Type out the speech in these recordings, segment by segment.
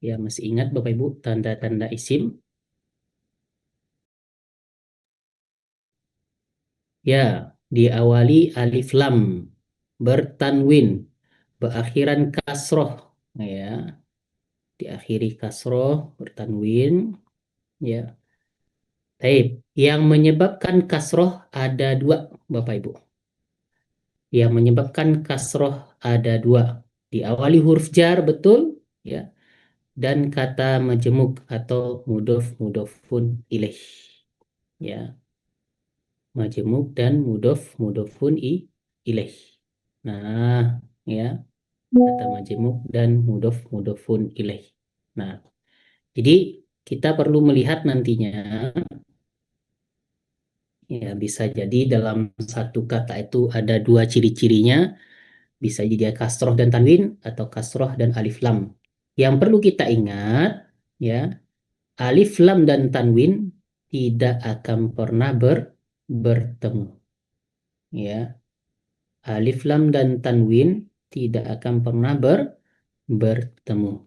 Ya, masih ingat Bapak Ibu tanda-tanda isim? Ya, diawali alif lam, bertanwin, berakhiran kasroh. Ya, diakhiri kasroh, bertanwin. Ya, baik. Yang menyebabkan kasroh ada dua, Bapak Ibu. Yang menyebabkan kasroh ada dua. Diawali huruf jar, betul? Ya, dan kata majemuk atau mudof mudofun ilaih. Ya, majemuk dan mudof mudofun ilaih. Nah, ya, kata majemuk dan mudof mudofun ilaih. Nah, jadi kita perlu melihat nantinya, ya bisa jadi dalam satu kata itu ada dua ciri-cirinya, bisa jadi dia kasroh dan tanwin atau kasroh dan alif lam. Yang perlu kita ingat, ya, alif lam dan tanwin tidak akan pernah bertemu. Ya, alif lam dan tanwin tidak akan pernah bertemu.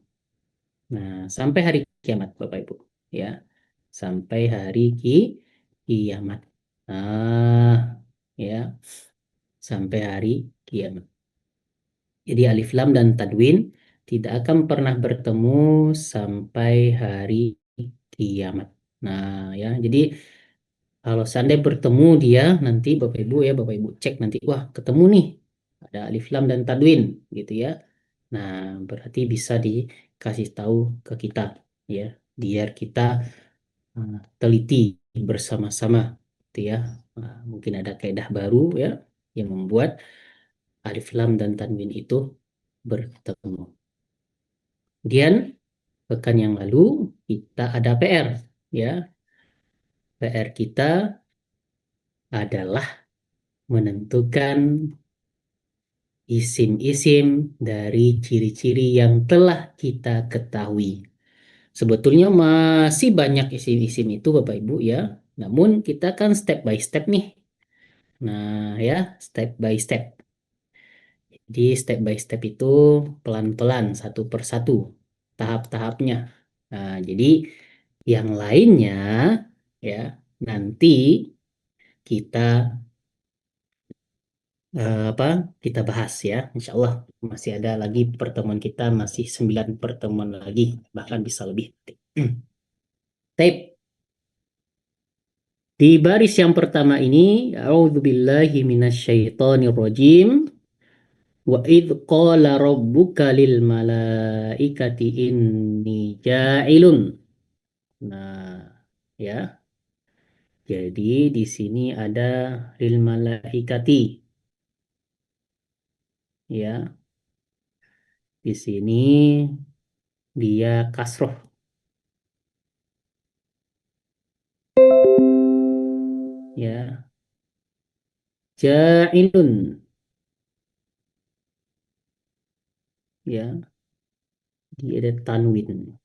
Nah, sampai hari kiamat Bapak Ibu. Ya, sampai hari kiamat. Nah, ya, sampai hari kiamat. Jadi alif lam dan tanwin tidak akan pernah bertemu sampai hari kiamat. Nah, ya, jadi kalau seandainya bertemu dia nanti Bapak Ibu, ya Bapak Ibu cek nanti, wah ketemu nih ada alif lam dan tanwin gitu ya. Nah, berarti bisa dikasih tahu ke kita, ya, biar kita teliti bersama-sama gitu ya. Nah, mungkin ada kaidah baru ya yang membuat alif lam dan tanwin itu bertemu. Kemudian pekan yang lalu kita ada PR, ya. PR kita adalah menentukan isim-isim dari ciri-ciri yang telah kita ketahui. Sebetulnya masih banyak isim-isim itu Bapak Ibu ya. Namun kita kan step by step nih. Nah ya, step by step. Jadi step by step itu pelan-pelan satu persatu tahap-tahapnya. Nah, jadi yang lainnya ya nanti kita apa kita bahas ya. Insya Allah masih ada lagi pertemuan kita, masih 9 pertemuan lagi, bahkan bisa lebih. Tape. Di baris yang pertama ini, a'udzubillahi minasyaitonirrajim. Wa idh qala rabbuka lil malaikati inni ja'ilun. Nah, ya. Jadi di sini ada lil malaikati. Ya, di sini dia kasroh. Ya, ja'ilun. Ya, dia ada tanwin.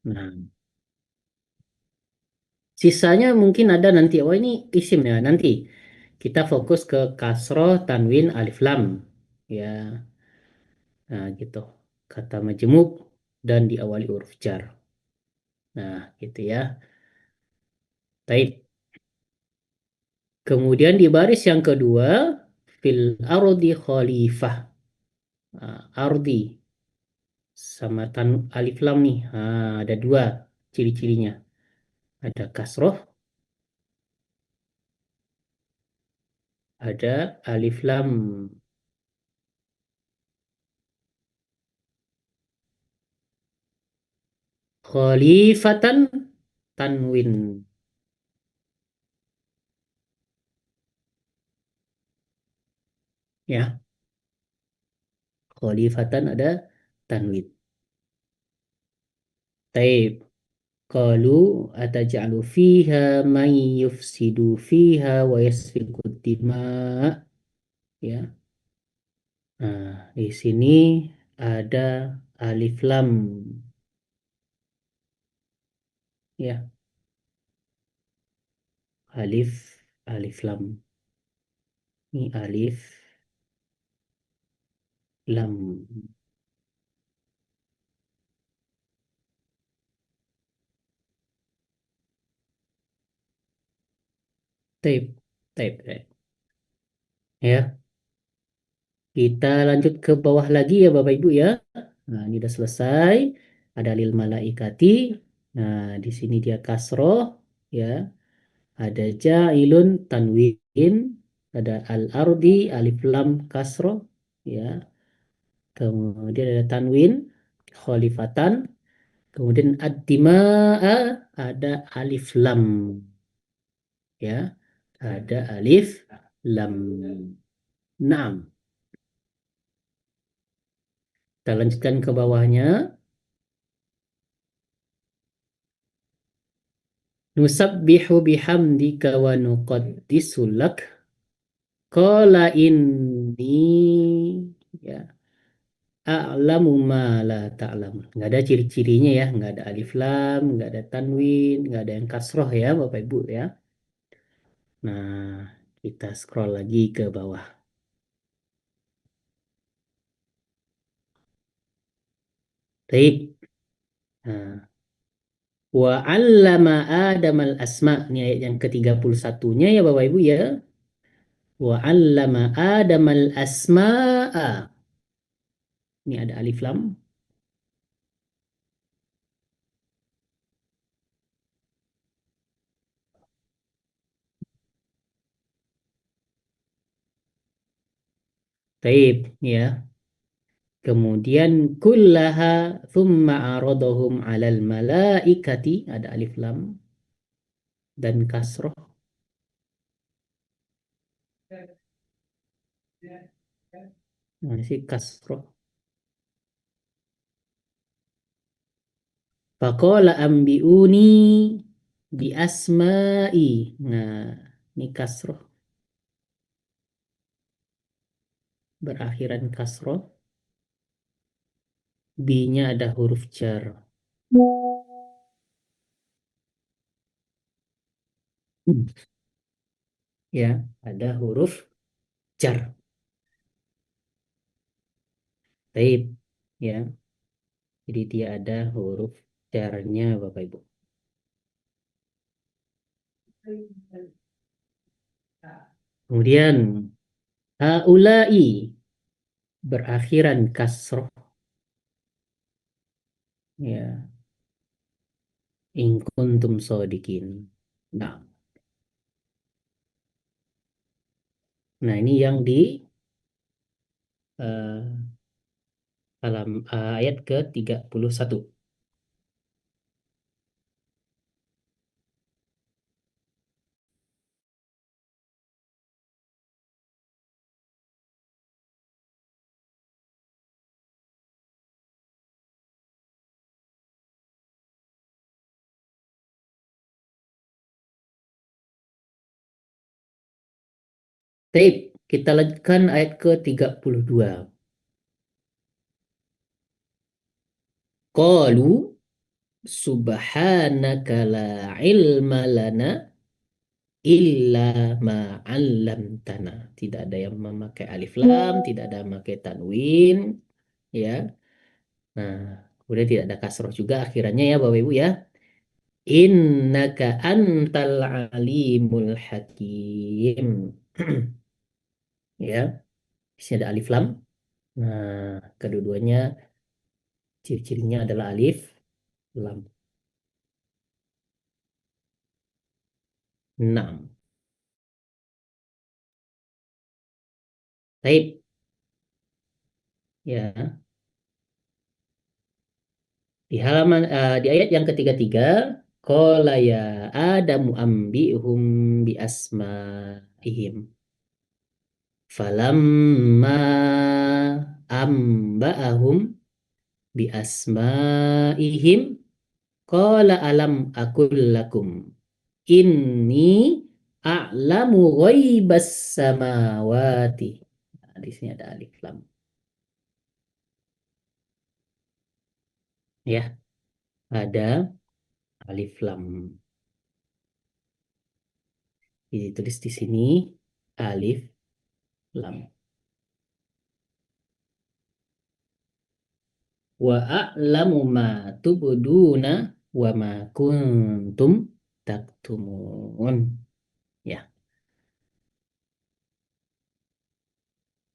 Nah, sisanya mungkin ada nanti. Oh ini isim ya nanti. Kita fokus ke kasroh, tanwin, alif lam. Ya, nah gitu. Kata majemuk dan diawali huruf jar. Nah, gitu ya. Baik. Kemudian di baris yang kedua, fil ardi khalifah. Nah, ardi sama alif lam nih. Nah, ada dua ciri-cirinya. Ada kasroh, ada alif lam. Khalifatan tanwin. Ya, khalifatan ada tanwin. Taib. Qalu ataj'alu fiha man yufsidu fiha wa yasfiku dima. Ya. Nah, di sini ada alif lam. Ya, alif lam. Ini alif lam. Tape, tape, tape. Ya, kita lanjut ke bawah lagi ya Bapak Ibu ya. Nah, ini udah selesai. Ada lil malaikati. Nah, di sini dia kasroh ya. Ada ja'ilun tanwin. Ada al-ardi alif lam kasroh ya. Kemudian ada tanwin khalifatan. Kemudian ad-dima'a ada alif lam ya. Ada alif lam. Naam. Kita lanjutkan ke bawahnya. Nusabbihu bihamdika wa nuqaddisu lak. Qala inni ya a'lamu ma la ta'lamun. Nggak ada ciri-cirinya ya, nggak ada alif lam, nggak ada tanwin, nggak ada yang kasroh ya Bapak Ibu ya. Nah, kita scroll lagi ke bawah. Baik. Nah, wa 'allama Adam al-asma. Ini ayat yang ke-31-nya ya Bapak Ibu ya. Wa 'allama Adam al-asma'a. Ini ada alif lam. Taib ya. Kemudian kullaha thumma aradahum 'alal malaikati ada alif lam dan kasroh. Nah, sih kasroh. Faqala ambiuni bi asma'i. Nah, ini kasroh berakhiran kasroh. B-nya ada huruf jar. Ya, ada huruf jar. Taib ya. Jadi dia ada huruf jarnya Bapak Ibu. Kemudian haulai berakhiran kasroh ya in kuntum shodiqin. Nah, nah ini yang di eh, ayat ke-31. Baik, kita lanjutkan ayat ke-32. Qalu subhanaka la ilma lana illa ma 'allamtana. Tidak ada yang memakai alif lam, tidak ada yang memakai tanwin, ya. Nah, kemudian tidak ada kasroh juga akhirannya ya Bapak Ibu ya. Innaka antal alimul hakim. Ya, di sini ada alif lam. Nah, kedua-duanya ciri-cirinya adalah alif lam. 6. Baik, ya. Di ayat yang ketiga-tiga, qala ya Adamu ambihum bi asma'ihim. Falamma amba'ahum bi asma'ihim qala alam akul lakum inni a'lamu ghaibas samawati. Nah, di sini ada alif lam. Ya, ada alif lam. Ditulis di sini alif lam. Wa a'lamu ma tubduna wa ma kuntum taktumun. Ya,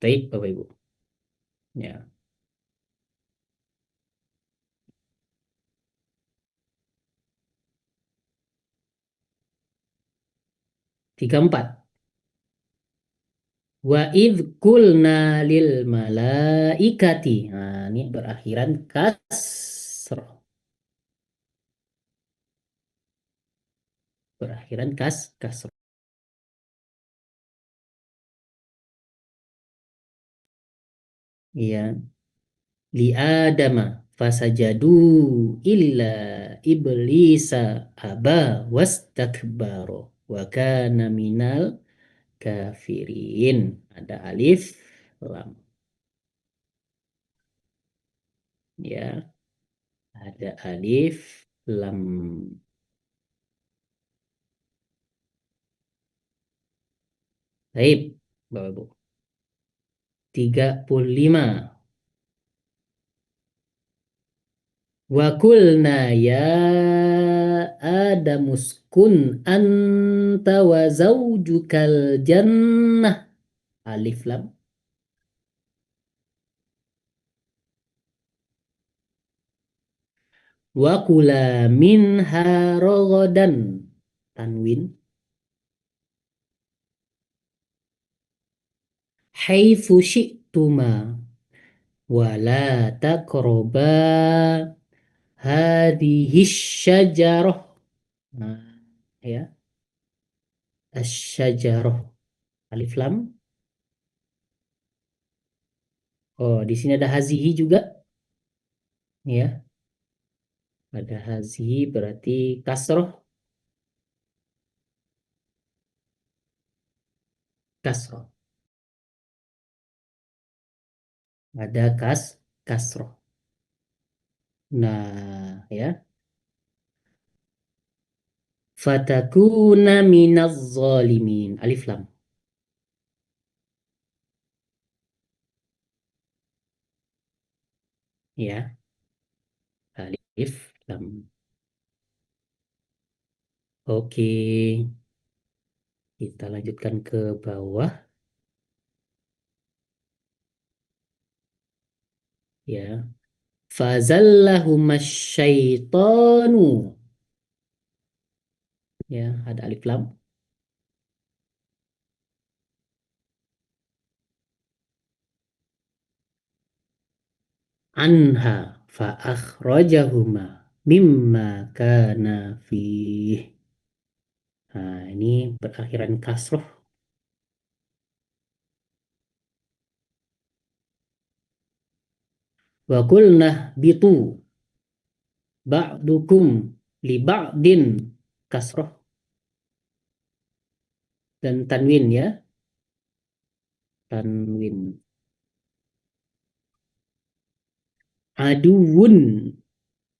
baik Bapak Ibu. Ya, 34. Wa idh qulna lil malaikati. Nah, ini berakhiran kasroh. Berakhiran kasroh. Iya. Li Adama fasajadu illa iblisa aba wastakbaro wa kana minal kafirin. Ada alif lam. Ya, ada alif lam. Baik, Bapak Ibu. 35. Wa kulna ya Adamuskun anta wa zaujukal jannah. Alif lam. Wa kula minha ragadan. Tanwin. Haitsu syi'tuma. Wa la taqraba hadhihi syajarah. Nah, ya. Asyajarah. Alif lam. Oh, di sini ada hazihi juga. Ya, ada hazihi berarti kasroh. Kasroh. Ada kasroh. Nah, ya. Fatakuna minaz zalimin. Alif lam. Ya, alif lam. Oke, kita lanjutkan ke bawah. Ya. Fazallahumas syaitanu. Ya, ada alif lam. Anha fa akhrajahuma mimma kana fih. Nah, ini berakhiran kasroh. Wa qulna bitu ba'dukum li ba'din kasroh dan tanwin ya. Tanwin. Aduun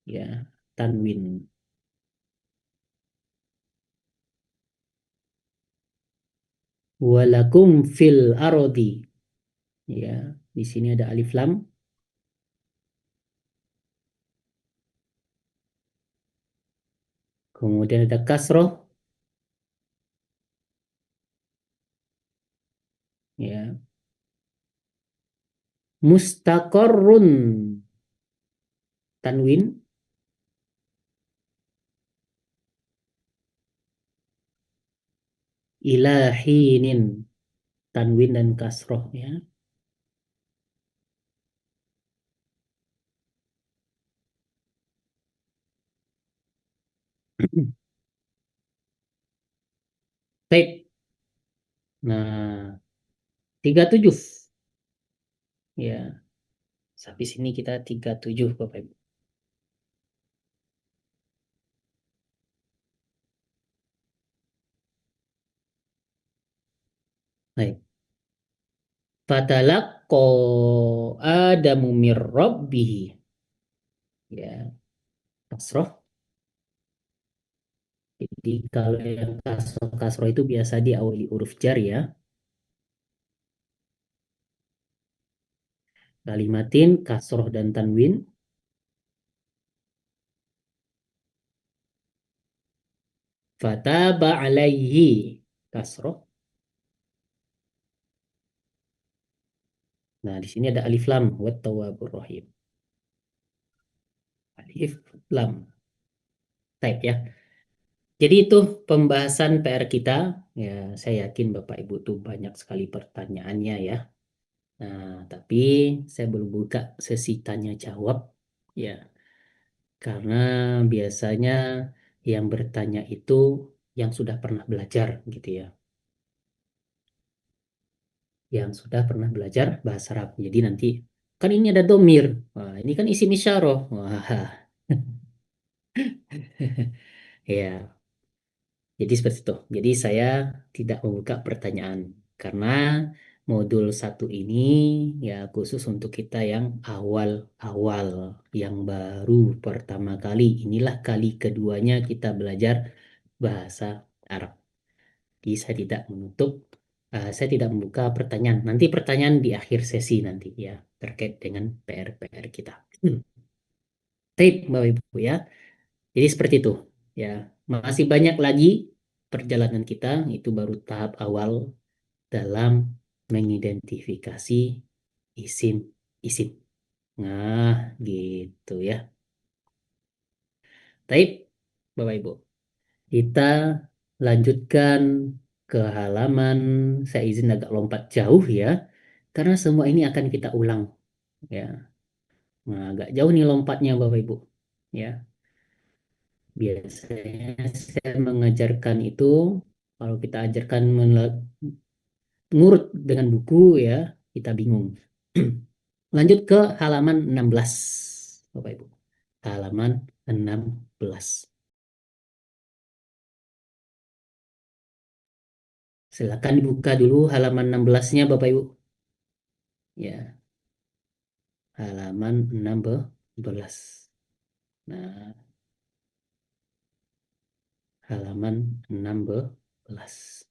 ya, tanwin. Walakum fil arodi. Ya, di sini ada alif lam. Kemudian ada kasroh. Ya. Mustaqarrun. Tanwin. Ilahinin. Tanwin dan kasroh ya. Baik. Nah, 37. Ya, sampai sini kita 37 Bapak Ibu. Baik. Fatalaqqa Adamu mir rabbihi. Ya, kasroh. Jadi kalau yang kasroh itu biasa diawali huruf jar ya. Kalimatin kasroh dan tanwin. Fataba alaihi kasroh. Nah, di sini ada alif lam wa tawwabur rahim. Alif lam. Type ya. Jadi itu pembahasan PR kita. Ya, saya yakin Bapak Ibu tuh banyak sekali pertanyaannya ya. Nah, tapi saya belum buka sesi tanya jawab ya, karena biasanya yang bertanya itu yang sudah pernah belajar gitu ya, yang sudah pernah belajar bahasa Arab. Jadi nanti kan ini ada domir, wah ini kan isim isyarah, wah ya. Jadi seperti itu. Jadi saya tidak membuka pertanyaan karena modul satu ini ya khusus untuk kita yang awal-awal, yang baru pertama kali. Inilah kali keduanya kita belajar bahasa Arab. Jadi saya tidak membuka pertanyaan. Nanti pertanyaan di akhir sesi nanti ya terkait dengan PR-PR kita. Baik, Bapak Ibu ya. Jadi seperti itu ya. Masih banyak lagi perjalanan kita, itu baru tahap awal dalam mengidentifikasi isim-isim. Nah, gitu ya. Baik, Bapak Ibu. Kita lanjutkan ke halaman, saya izin agak lompat jauh ya, karena semua ini akan kita ulang ya. Nah, agak jauh nih lompatnya Bapak Ibu. Ya, biasanya saya mengajarkan itu kalau kita ajarkan ngurut dengan buku ya, kita bingung. Lanjut ke halaman 16, Bapak Ibu. Halaman 16. Silakan dibuka dulu halaman 16-nya Bapak Ibu. Ya, halaman 16. Nah, halaman 16.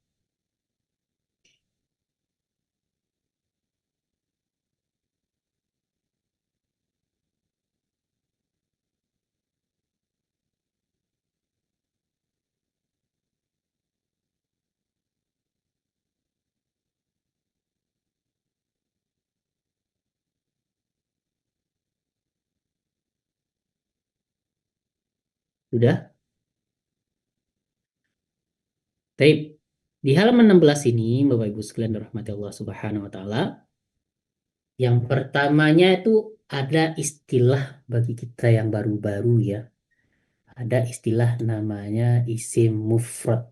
Sudah? Baik. Di halaman 16 ini, Bapak Ibu sekalian dirahmati Allah Subhanahu wa taala, yang pertamanya itu ada istilah bagi kita yang baru-baru ya. Ada istilah namanya isim mufrad.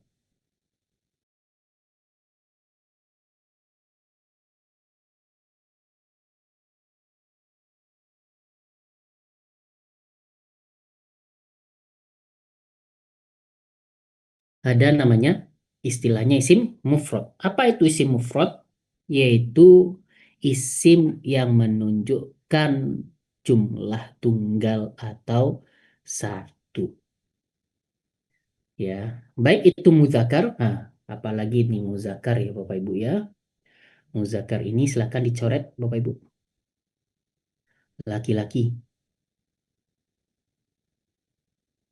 Ada namanya istilahnya isim mufrad. Apa itu isim mufrad? Yaitu isim yang menunjukkan jumlah tunggal atau satu. Ya, baik itu muzakar. Nah, apalagi ini muzakar ya Bapak Ibu ya. Muzakar ini silahkan dicoret Bapak Ibu. Laki-laki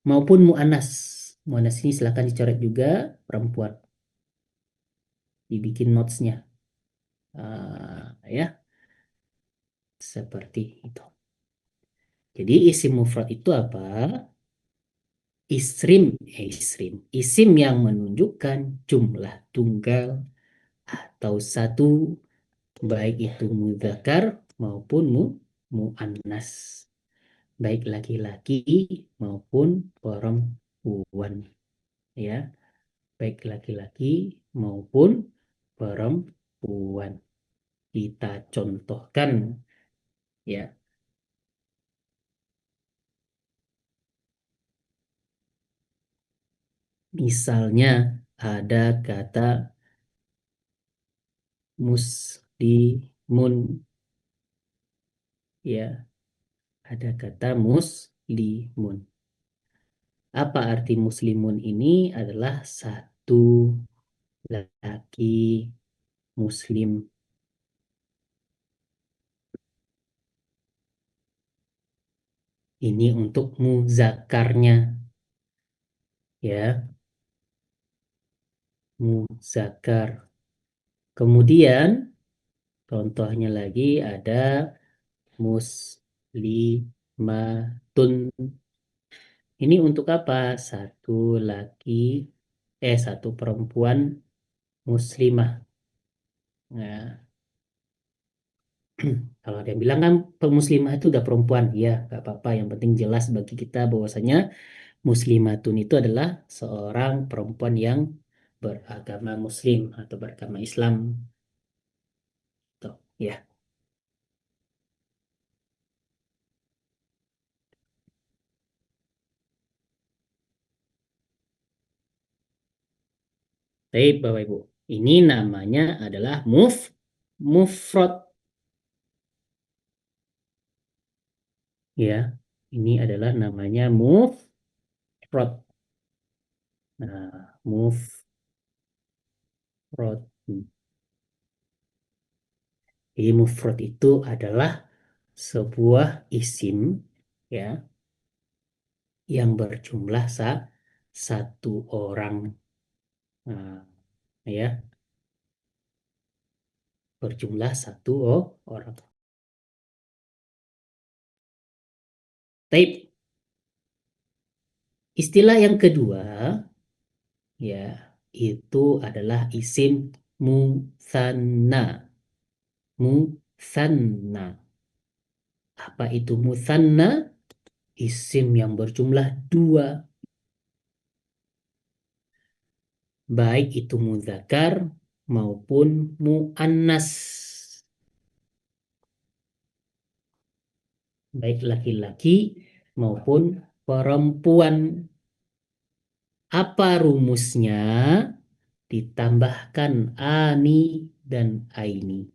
maupun mu'anas. Mu'anas ini silahkan dicoret juga perempuan. Dibikin notesnya. Ya, seperti itu. Jadi isim mufrad itu apa? Isim yang menunjukkan jumlah tunggal atau satu, baik itu mudzakkar maupun muannas, baik laki-laki maupun perempuan ya, baik laki-laki maupun perempuan. Kita contohkan ya. Misalnya ada kata muslimun ya, ada kata muslimun. Apa arti muslimun ini? Adalah satu laki muslim. Ini untuk muzakarnya ya. muzakkar. Kemudian contohnya lagi ada muslimatun. Ini untuk apa? Satu perempuan muslimah. Nah, kalau ada yang bilang kan pemuslimah itu udah perempuan, ya nggak apa-apa. Yang penting jelas bagi kita bahwasanya muslimatun itu adalah seorang perempuan yang beragama Muslim atau beragama Islam. Tuh, ya. Baik, Bapak Ibu. Ini namanya adalah mufrad, ya. Ini adalah namanya mufrad. Nah, mufrad. Jadi mufrad itu adalah sebuah isim, ya, yang berjumlah satu orang. Nah, ya, berjumlah satu orang. Taib. Istilah yang kedua, ya, itu adalah isim musanna. Musanna. Apa itu musanna? Isim yang berjumlah dua, baik itu muzakkar maupun muannas, baik laki-laki maupun perempuan. Apa rumusnya? Ditambahkan ani dan aini,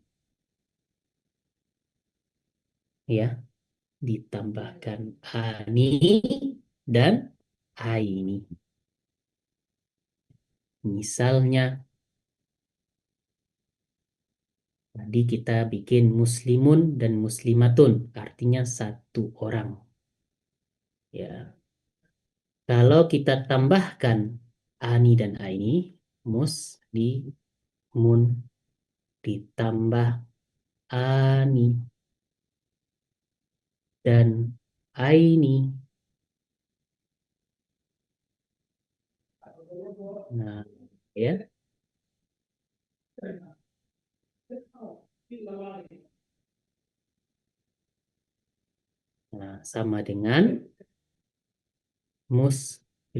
ya, ditambahkan ani dan aini. Misalnya tadi kita bikin muslimun dan muslimatun, artinya satu orang, ya. Kalau kita tambahkan ani dan aini, muslimun ditambah ani dan aini. Nah, ya. Nah, sama dengan muslimani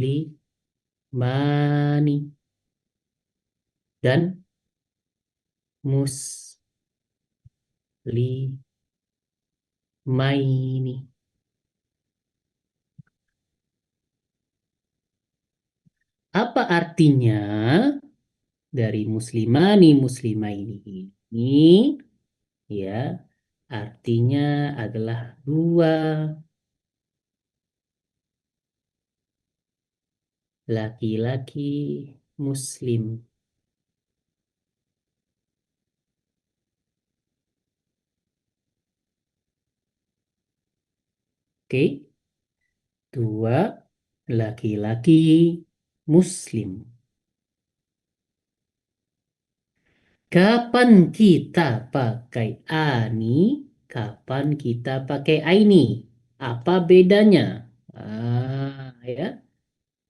dan muslimaini. Apa artinya dari muslimani muslimaini ini? Ya, artinya adalah dua laki-laki muslim. Oke, dua laki-laki muslim. Kapan kita pakai ani? Kapan kita pakai aini? Apa bedanya? Ya,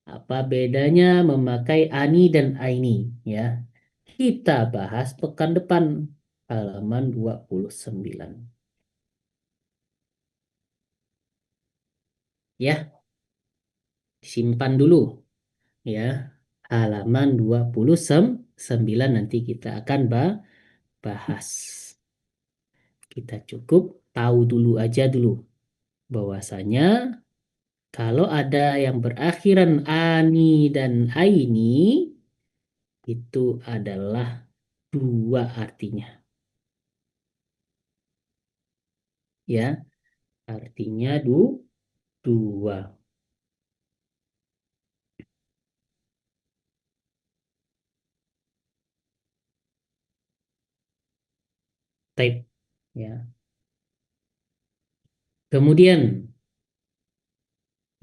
apa bedanya memakai ani dan aini? Ya, kita bahas pekan depan, halaman 29. Ya, simpan dulu, ya. Halaman 29 nanti kita akan bahas. Kita cukup tahu dulu aja dulu bahwasanya kalau ada yang berakhiran ani dan aini itu adalah dua artinya, ya, artinya dua. Type, ya. Kemudian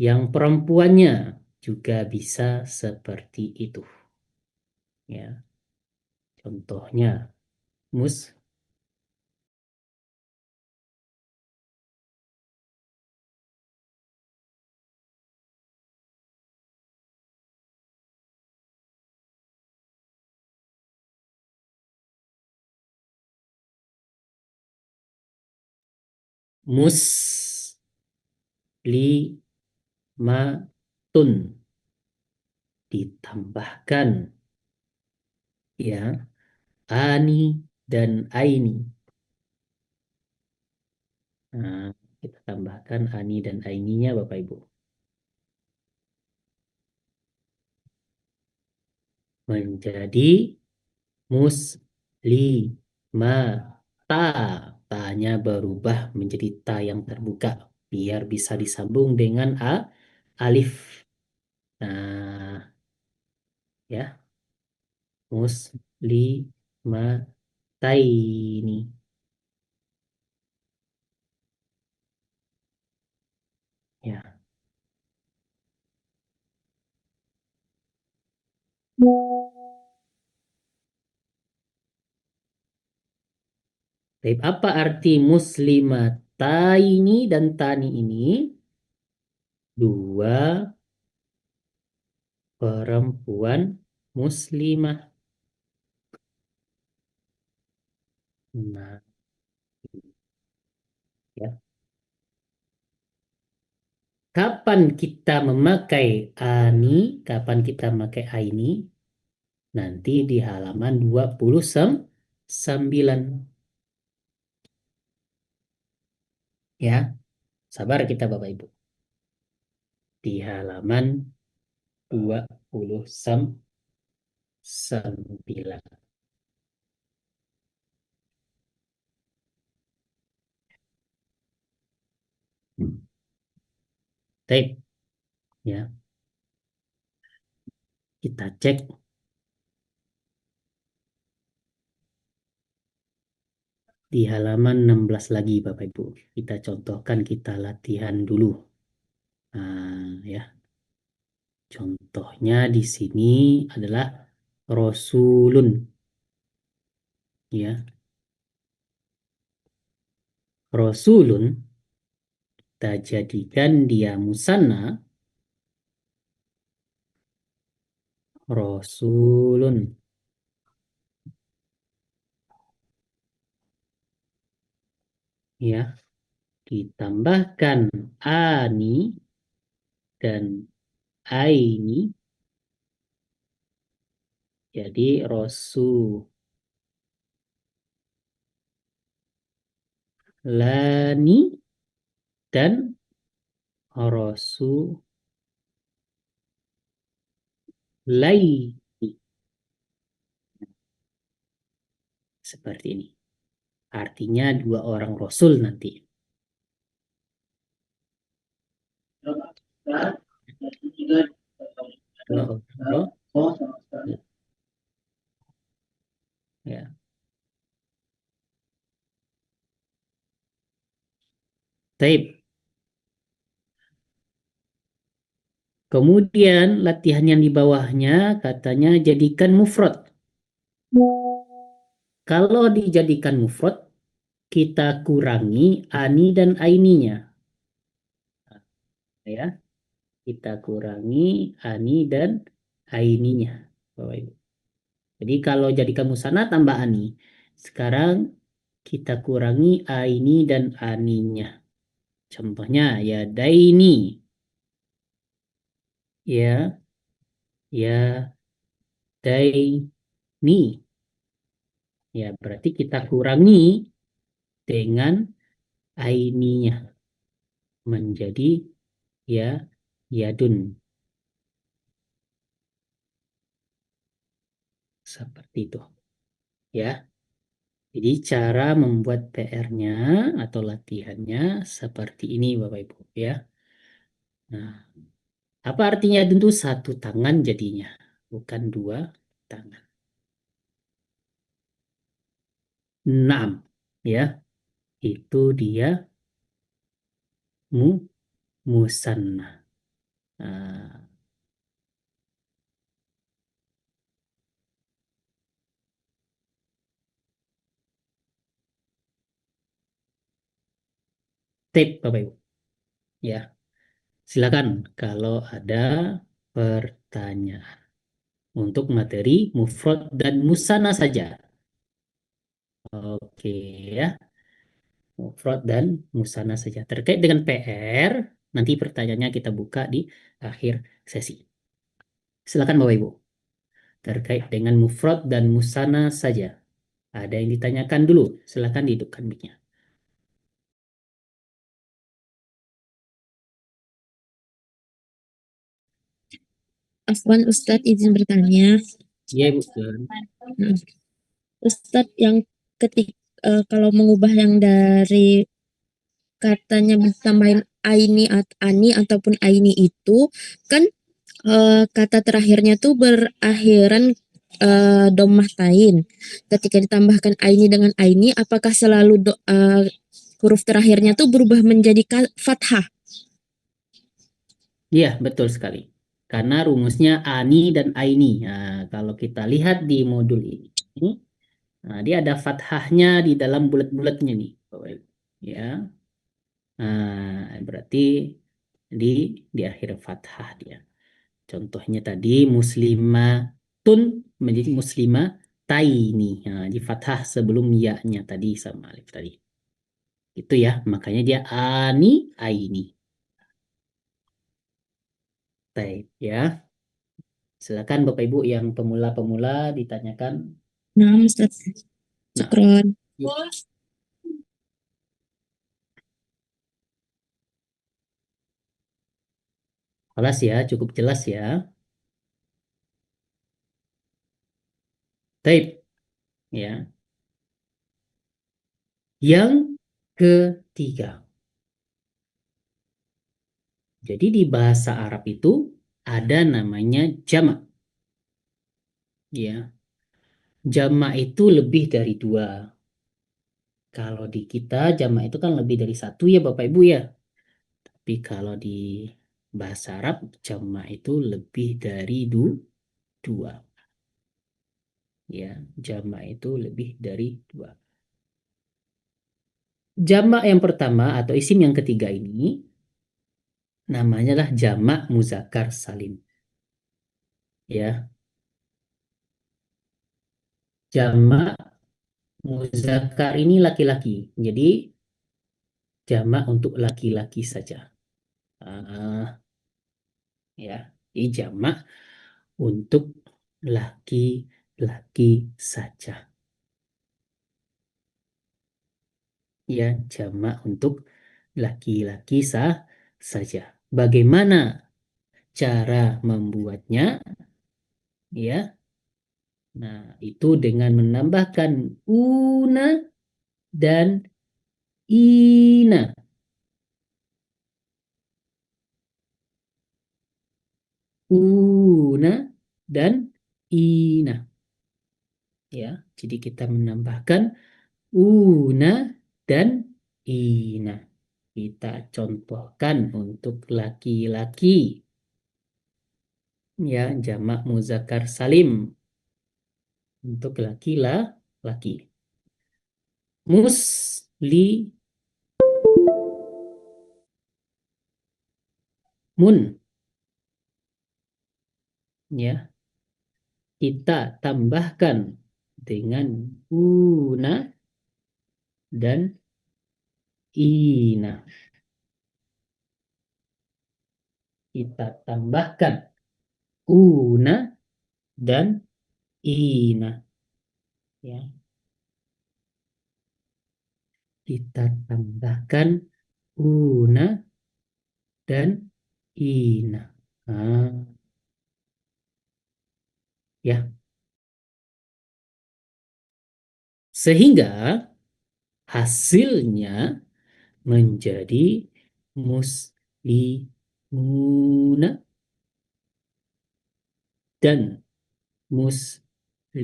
yang perempuannya juga bisa seperti itu. Ya, contohnya mus muslimatun ditambahkan ya ani dan aini. Nah, kita tambahkan ani dan aininya Bapak Ibu. Menjadi muslimata. Ta-nya berubah menjadi ta yang terbuka biar bisa disambung dengan alif. Nah, ya, muslimataini. Ya. Baik, apa arti muslimataini dan tani ini? Dua perempuan muslimah. Nah, ya. Kapan kita memakai ani? Kapan kita memakai aini? Nanti di halaman 29. Ya, sabar kita Bapak Ibu. Di halaman 29. Baik, ya. Kita cek di halaman 16 lagi Bapak Ibu. Kita contohkan, kita latihan dulu. Nah, ya. Contohnya di sini adalah Rasulun. Ya, Rasulun kita jadikan dia musanna. Rasulun. Ya, ditambahkan ani dan aini jadi rasulani dan rasulaini. Seperti ini. Artinya dua orang rasul nanti. Dua orang rasul. Ya. Taib. Kemudian latihan yang di bawahnya katanya jadikan mufrad. Kalau dijadikan mufrad, kita kurangi ani dan aininya. Ya, kita kurangi ani dan aininya. Bapak Ibu. Jadi kalau jadikan musanna tambah ani. Sekarang kita kurangi aini dan aninya. Contohnya ya daini. Ya, ya daini. Ya, berarti kita kurangi dengan aininya menjadi ya yadun. Seperti itu. Ya. Jadi cara membuat PR-nya atau latihannya seperti ini Bapak Ibu ya. Nah, apa artinya tentu satu tangan jadinya, bukan dua tangan. Enam ya, itu dia mu musanna. Nah, tape Bapak Ibu. Ya, silakan kalau ada pertanyaan untuk materi mufrad dan musanna saja. Oke ya, mufrad dan musanna saja. Terkait dengan PR, nanti pertanyaannya kita buka di akhir sesi. Silakan Bapak Ibu. Terkait dengan mufrad dan musanna saja. Ada yang ditanyakan dulu, silakan dihidupkan mic-nya. Afwan Ustadz izin bertanya. Iya, Bu. Silakan. Nah, Ustadz yang kalau mengubah yang dari katanya ditambahin aini atau ani ataupun aini itu kan kata terakhirnya tuh berakhiran dommah tain. Ketika ditambahkan aini dengan aini, apakah selalu huruf terakhirnya tuh berubah menjadi fathah? Iya, betul sekali. Karena rumusnya ani dan aini. Nah, kalau kita lihat di modul ini, nah, dia ada fathahnya di dalam bulat-bulatnya nih, Bapak Ibu. Ya, nah, berarti di di akhir fathah dia. Contohnya tadi muslimatun menjadi muslimataini. Nah, di fathah sebelum ya-nya tadi sama alif tadi. Itu ya, makanya dia ani aini. Baik, ya. Silakan Bapak Ibu yang pemula-pemula ditanyakan. Nah, Ustaz, Nah, syukron. kelas ya, cukup jelas ya. Tape ya. Yang ketiga. Jadi di bahasa Arab itu ada namanya jamak. Ya, jamak itu lebih dari dua. Kalau di kita jamak itu kan lebih dari satu ya Bapak Ibu ya. Tapi kalau di bahasa Arab jamak itu lebih dari dua. Ya, jamak itu lebih dari dua. Jamak yang pertama atau isim yang ketiga ini namanya lah jamak muzakkar salim. Ya, jamak muzakkar ini laki-laki. Jadi jamak untuk laki-laki saja. Ah, ya, ini jamak untuk laki-laki saja. Ya, jamak untuk laki-laki saja. Bagaimana cara membuatnya? Ya, nah itu dengan menambahkan una dan ina. Una dan ina. Ya, jadi kita menambahkan una dan ina. Kita contohkan untuk laki-laki. Ya, jamak muzakkar salim. Untuk laki-laki. Muslimun. Ya, kita tambahkan dengan una dan ina. Kita tambahkan una dan ina. Ya, kita tambahkan una dan ina. Nah, ya, sehingga hasilnya menjadi muslimuna dan muslimina.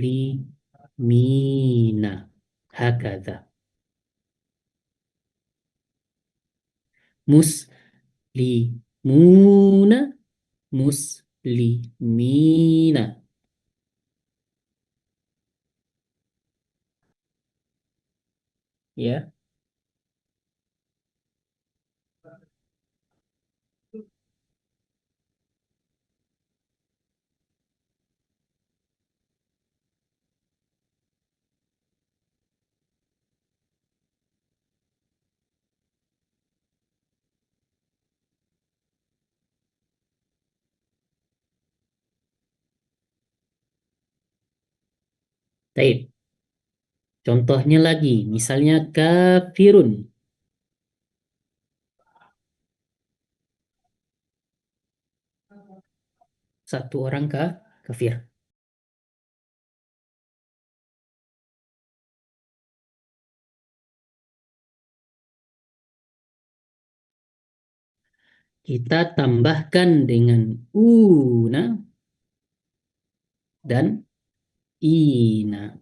Hakada. Muslimuna, muslimina. Ya, Taib. Contohnya lagi, misalnya kafirun. Satu orang kafir. Kita tambahkan dengan una dan ina.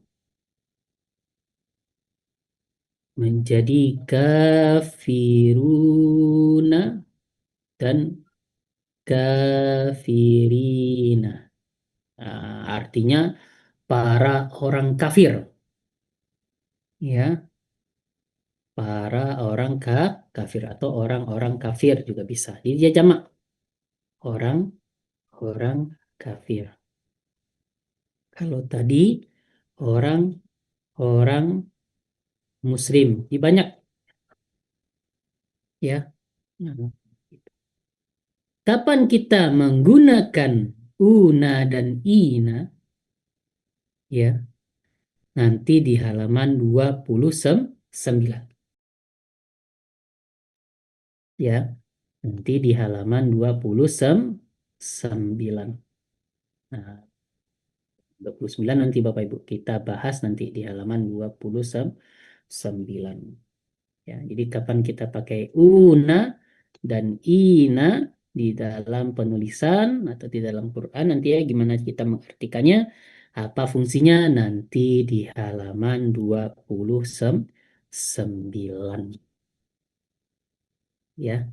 Menjadi kafiruna dan kafirina. Artinya para orang kafir. Ya, para orang kafir atau orang-orang kafir juga bisa. Jadi dia jamak. Orang-orang kafir. Kalau tadi orang-orang muslim. Ini banyak ya. Nah, kapan kita menggunakan una dan ina ya? Nanti di halaman 29 ya. Nanti di halaman 29. Nah, 29 nanti Bapak Ibu kita bahas nanti di halaman 29. Ya, jadi kapan kita pakai una dan ina di dalam penulisan atau di dalam Quran nanti ya gimana kita mengartikannya, apa fungsinya nanti di halaman 29. Ya,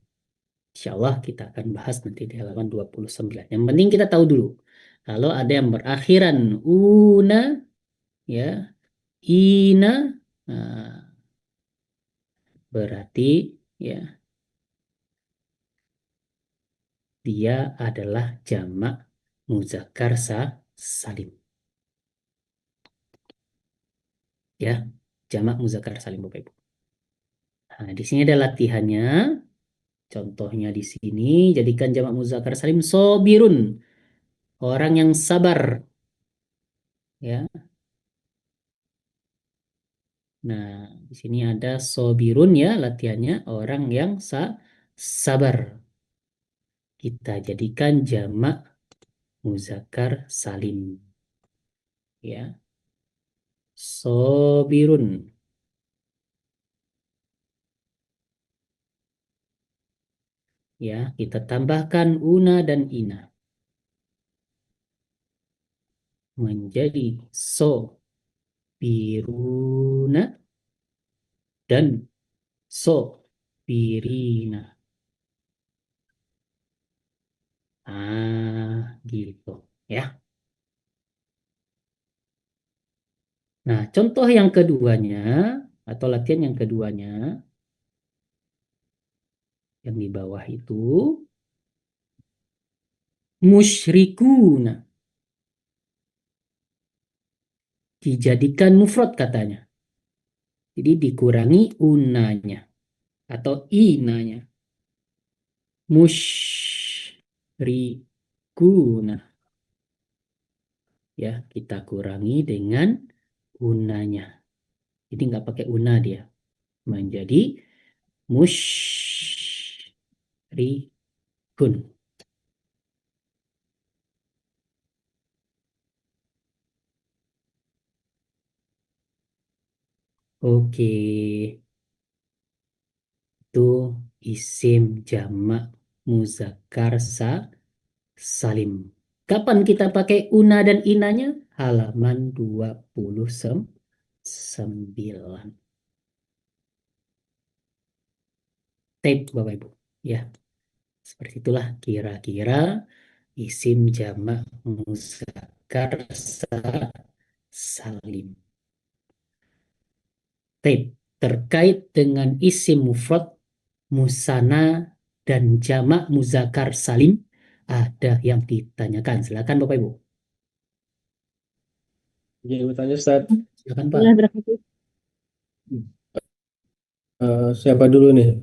insya Allah kita akan bahas nanti di halaman 29. Yang penting kita tahu dulu. Kalau ada yang berakhiran una, ya, ina, nah, berarti ya dia adalah jamak muzakkar salim. Ya, jamak muzakkar salim Bapak Ibu. Nah, di sini ada latihannya. Contohnya di sini jadikan jamak muzakkar salim sobirun, orang yang sabar. Ya. Nah, di sini ada sobirun ya latihannya, orang yang sabar. Kita jadikan jamak muzakkar salim. Ya. Sobirun. Ya, kita tambahkan una dan ina menjadi sobiruna dan sobirina. Gitu ya. Nah, contoh yang keduanya atau latihan yang keduanya yang di bawah itu musyrikuna dijadikan mufrad katanya. Jadi dikurangi unanya atau inanya. Musyrikuna. Ya, kita kurangi dengan unanya. Jadi nggak pakai una dia. Menjadi musyrikun. Oke, itu isim jamak muzakkar salim. Kapan kita pakai una dan inanya? Halaman 29. Tape Bapak Ibu. Ya, seperti itulah kira-kira isim jamak muzakkar salim. Tape terkait dengan isim mufrad, musanna dan jamak muzakkar salim ada yang ditanyakan. Silakan Bapak Ibu. Izin bertanya Ustaz. Silakan Pak. Ya, berarti Siapa dulu nih?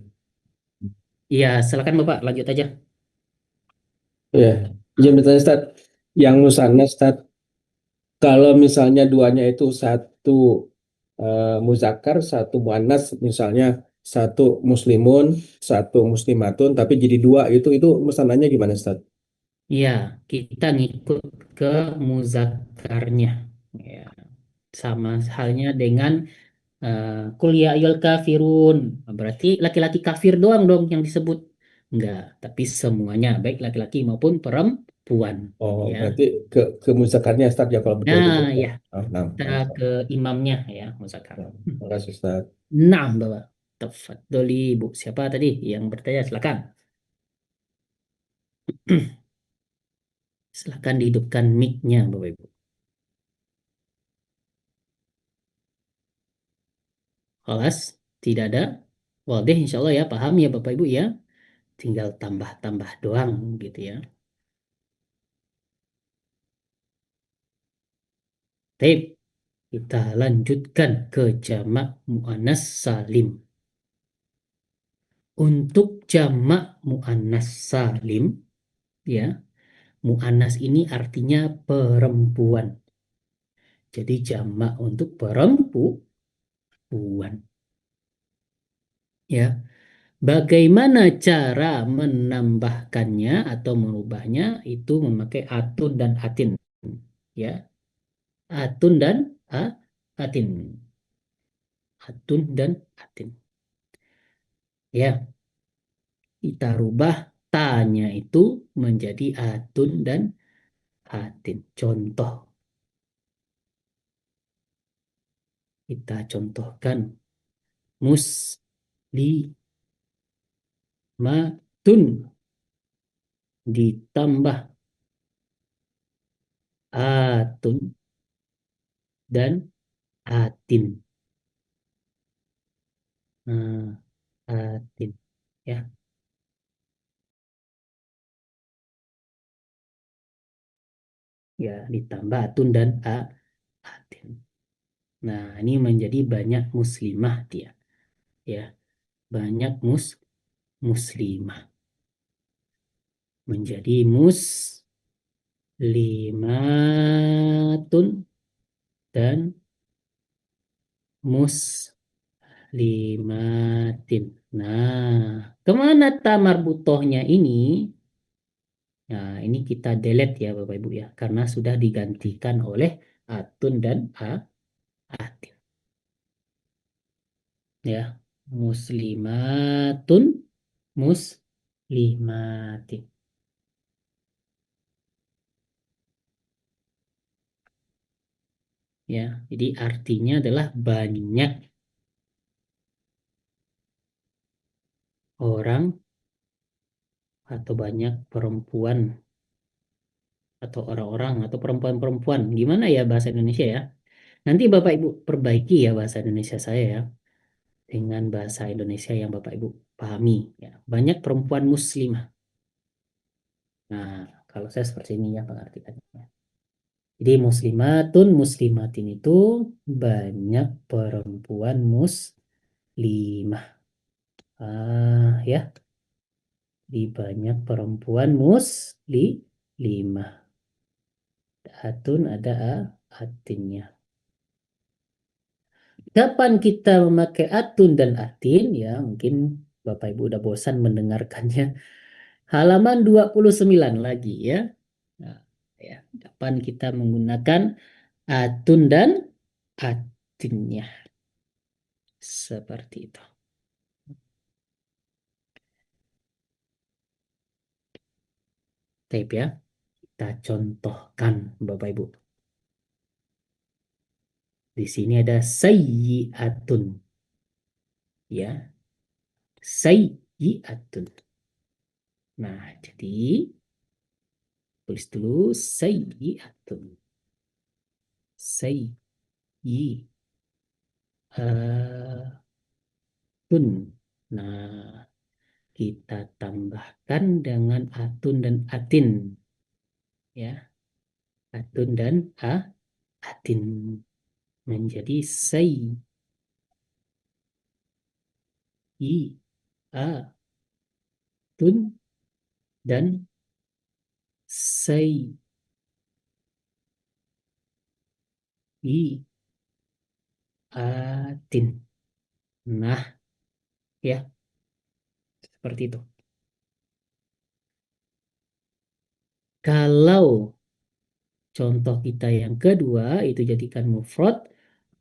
Iya, silakan Bapak, lanjut aja. Ya, izin bertanya Ustaz. Yang musanna Ustaz, Kalau misalnya duanya itu satu muzakkar, satu muannas, misalnya satu muslimun, satu muslimatun, tapi jadi dua itu misalnya gimana, Ustaz? Ya, kita ngikut ke muzakarnya. Ya, sama halnya dengan kul ya ayyuhal kafirun. Berarti laki-laki kafir doang dong yang disebut. Enggak, tapi semuanya, baik laki-laki maupun perempuan. Oh, Ya. berarti ke muzakarnya, Ustaz, ya kalau betul Nah, gitu. ya, Oh, nah, kita nah, ke imamnya ya, muzakar. nah. Makasih, Ustaz. Nah, Bapak. Tafadholi, Bu. Siapa tadi yang bertanya? Silakan. Silakan dihidupkan mic-nya, Bapak Ibu. Alas, tidak ada. Wadah, insya Allah ya, paham ya Bapak Ibu ya. Tinggal tambah-tambah doang gitu ya. Baik, kita lanjutkan ke jamak muannas salim. Untuk jamak muannas salim, ya, muannas ini artinya perempuan. Jadi jamak untuk perempuan. Ya, bagaimana cara menambahkannya atau merubahnya itu memakai atun dan atin. Ya, atun dan atin. Atun dan atin. Ya, kita rubah tanya itu menjadi atun dan atin. Contoh, kita contohkan muslimatun ditambah atun dan atin. Nah, atin ya. Ya, ditambah atun dan atin. Nah, ini menjadi banyak muslimah dia. Ya, banyak muslimah. Menjadi muslimatun dan muslimatin. Nah, kemana tamar butohnya ini? Nah, ini kita delete ya Bapak Ibu ya, karena sudah digantikan oleh atun dan atin. Ya, muslimatun, muslimatin. Ya, jadi artinya adalah banyak orang atau banyak perempuan atau orang-orang atau perempuan-perempuan. Gimana ya bahasa Indonesia ya? Nanti Bapak Ibu perbaiki ya bahasa Indonesia saya ya dengan bahasa Indonesia yang Bapak Ibu pahami ya. Banyak perempuan muslimah. Nah, kalau saya seperti ini ya pengertiannya. Jadi muslimatun muslimatin itu banyak perempuan muslimah. Ya, di banyak perempuan muslimah. Atun ada atinnya. Kapan kita memakai atun dan atin? Ya, mungkin Bapak Ibu udah bosan mendengarkannya. Halaman 29 lagi ya. Nah, ya, kapan kita menggunakan atun dan atinnya. Seperti itu. Tape ya. Kita contohkan Bapak Ibu. Di sini ada sayyi'atun. Ya, sayyi'atun. Nah, jadi tulis dulu sayyi'atun. Sayyi'atun. Nah, kita tambahkan dengan atun dan atin. Ya, atun dan atin menjadi sayyi'atun dan sayyi'un. atin. Nah, ya, seperti itu. Kalau contoh kita yang kedua itu jadikan mufrad,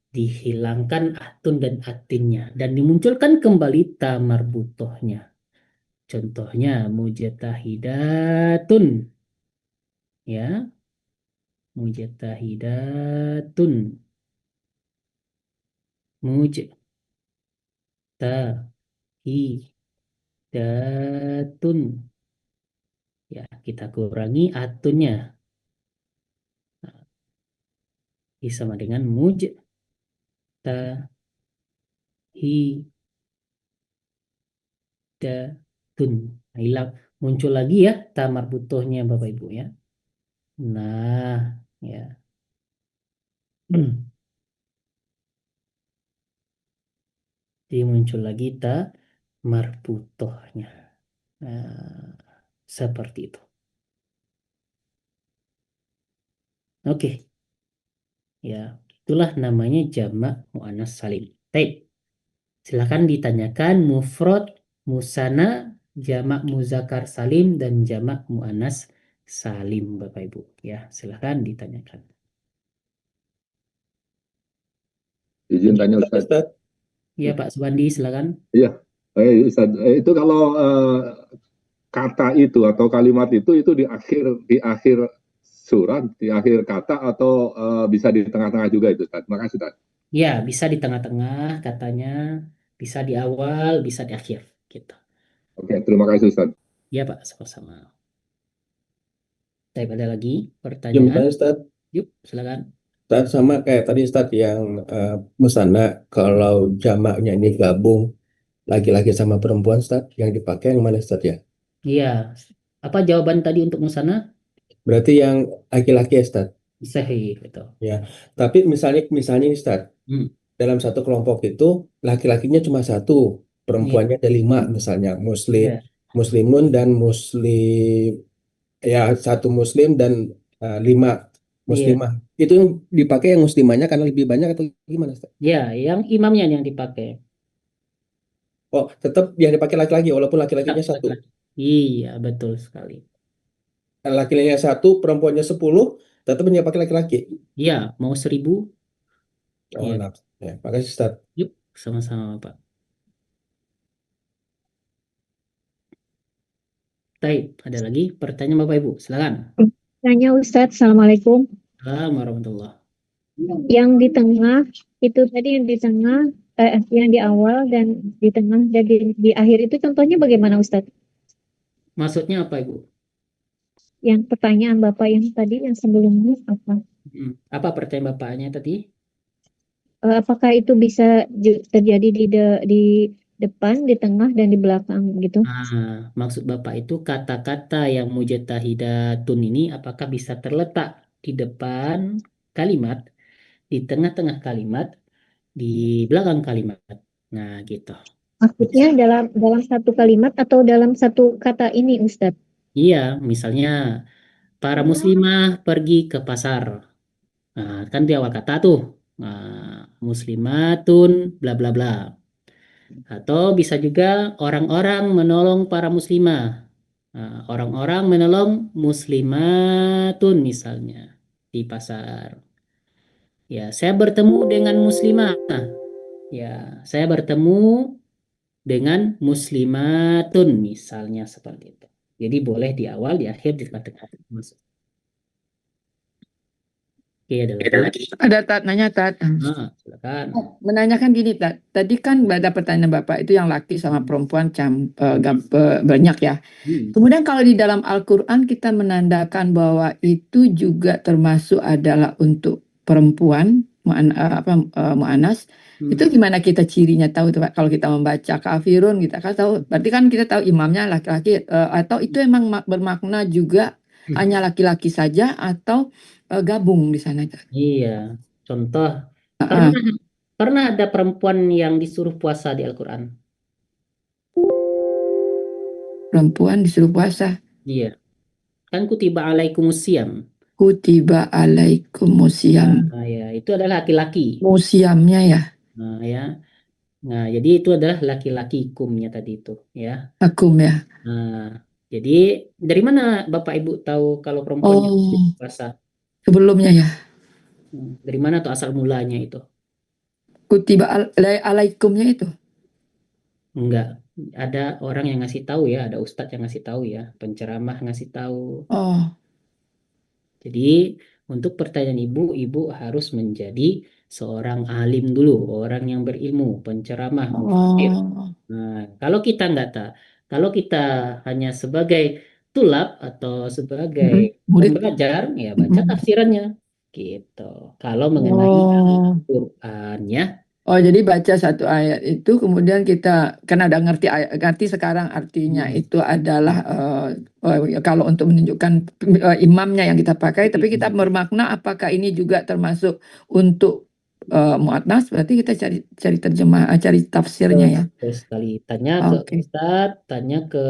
dihilangkan atun dan atinnya dan dimunculkan kembali ta marbutohnya. Contohnya mujtahidatun, ya, mujtahidatun, mujtahidatun. Ya, kita kurangi atunnya. Nah, sama dengan mujtahidatun. Nah, hilang, muncul lagi ya tamar butuhnya Bapak Ibu ya. Nah, ya. Jadi muncul lagi ta marbutohnya. Nah, seperti itu. Oke, ya, itulah namanya jamak muannas salim. Baik, silakan ditanyakan mufrad, musanna, jamak muzakkar salim dan jamak muannas salim Bapak Ibu. Ya, silakan ditanyakan. Izin tanya Ustaz. Ustaz, Ya, Pak Subandi, silakan. Iya, Ustaz, itu kalau kata itu atau kalimat itu di akhir surat, di akhir kata atau bisa di tengah-tengah juga itu Ustaz. Makasih Ustaz. Ya, bisa di tengah-tengah katanya, bisa di awal, bisa di akhir gitu. Oke, terima kasih Ustaz. Ya, Pak, sama-sama. Baik, ada lagi izin pertanyaan? bertanya Ustaz. Yuk, silakan. Ustaz, sama kayak tadi Ustaz yang musanna, kalau jamaknya ini gabung laki-laki sama perempuan Ustaz, yang dipakai yang mana Ustaz ya? Iya. Apa jawaban tadi untuk musana? Berarti yang laki-laki ya Ustaz. Sahih, betul. Ya, tapi misalnya nih Ustaz, Hmm. dalam satu kelompok itu laki-lakinya cuma satu, perempuannya ada 5 misalnya, Iya. muslimun dan muslim, ya satu muslim dan 5 Iya. muslimah. Itu yang dipakai yang muslimahnya karena lebih banyak atau gimana Ustaz? Ya, yang imamnya yang dipakai. Oh, tetap yang dipakai laki-laki walaupun laki-lakinya Tetap satu. laki-laki. Iya, betul sekali. Laki-lakinya satu, perempuannya 10, tetap yang dipakai laki-laki. Iya, mau 1000? Oh, Iya. nah. Ya, makasih Ustaz. Yuk, sama-sama, Pak. Baik, ada lagi pertanyaan Bapak Ibu? Silakan. Tanya Ustadz, Assalamualaikum. Assalamualaikum warahmatullahi. Yang di tengah, itu tadi yang di tengah, yang di awal dan di tengah dan di akhir itu contohnya bagaimana Ustadz? Maksudnya apa, Ibu? Yang pertanyaan Bapak yang tadi, yang sebelumnya apa? Apa pertanyaan Bapaknya tadi? Apakah itu bisa terjadi di depan, di tengah, dan di belakang gitu? Nah, maksud Bapak itu kata-kata yang mujtahidatun ini apakah bisa terletak di depan kalimat, di tengah-tengah kalimat, di belakang kalimat? Nah, gitu. Maksudnya dalam satu kalimat atau dalam satu kata ini Ustadz? Iya, misalnya para muslimah pergi ke pasar. Nah, kan di awal kata tuh, muslimatun bla bla bla. Atau bisa juga orang-orang menolong para muslimah. Nah, orang-orang menolong muslimatun misalnya di pasar. Ya, saya bertemu dengan muslimah. Ya, saya bertemu dengan muslimatun misalnya seperti itu. Jadi boleh di awal, di akhir, di tengah-tengah. Masuk. Oke, ada lagi. Ada Tat, nanya Tat. Silakan. Menanyakan gini Tat, tadi kan ada pertanyaan Bapak itu yang laki sama perempuan banyak ya. Kemudian kalau di dalam Al-Quran kita menandakan bahwa itu juga termasuk adalah untuk perempuan, mu'anas. Itu gimana kita cirinya tahu tuh Pak? Kalau kita membaca kafirun kita kan tahu, berarti kan kita tahu imamnya laki-laki, atau itu emang bermakna juga hanya laki-laki saja atau gabung di sana? Iya, contoh pernah ada perempuan yang disuruh puasa di Al-Quran. Perempuan disuruh puasa. Iya, kan kutiba alaikumusiyam. Kutiba alaikumusiyam. Nah, ya, itu adalah laki-laki. Musiamnya ya. Nah, ya. Nah, jadi itu adalah laki-laki kumnya tadi itu, ya. Akum ya. Nah, jadi dari mana Bapak Ibu tahu kalau perempuan yang Oh, puasa? sebelumnya ya. Dari mana tuh asal mulanya itu? Kutiba alaikumnya itu. Enggak, ada orang yang ngasih tahu ya, ada ustadz yang ngasih tahu ya, penceramah ngasih tahu. Oh, Jadi untuk pertanyaan ibu harus menjadi seorang alim dulu, orang yang berilmu, penceramah, mufasir. oh, Nah, kalau kita nggak tahu, kalau kita hanya sebagai tulab atau sebagai murid. pembelajar, ya baca tafsirannya, gitu. Kalau mengenai Oh, Al-Quran ya, oh, jadi baca satu ayat itu, kemudian kita karena udah ngerti sekarang artinya itu adalah kalau untuk menunjukkan imamnya yang kita pakai, tapi kita bermakna apakah ini juga termasuk untuk mu'atnas, berarti kita cari terjemah, cari tafsirnya ya. terus sekali tanya ke Oke. ustadz, tanya ke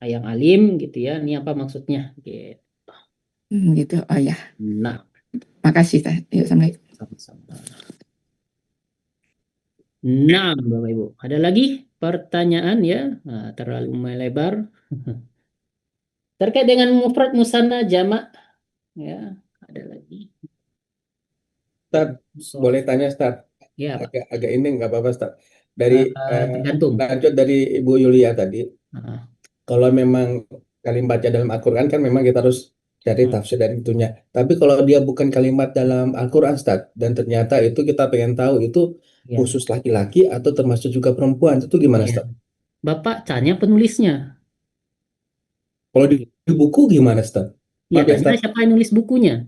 yang alim gitu ya, ini apa maksudnya? Gitu. Gitu. Oh ya, Nah, makasih Teh. Yuk, Assalamualaikum. sama-sama. Nah, Bapak Ibu, ada lagi pertanyaan ya? Nah, terlalu melebar. Terkait dengan mufrad musanna jamak ya, ada lagi. Ustaz, boleh tanya Ustaz? Ya, Pak. Agak ini nggak apa-apa Ustaz. Dari Tergantung. lanjut dari Ibu Yulia tadi, Heeh. kalau memang kalimat baca dalam Al-Quran kan memang kita harus cari tafsir dari itunya. Tapi kalau dia bukan kalimat dalam Al-Quran Ustaz, dan ternyata itu kita pengen tahu itu Ya. khusus laki-laki atau termasuk juga perempuan, itu gimana Ya. Ustaz? Bapak tanya penulisnya. Kalau di buku gimana Ustaz? Ya, Maaf ya tanya Ustaz. siapa yang nulis bukunya.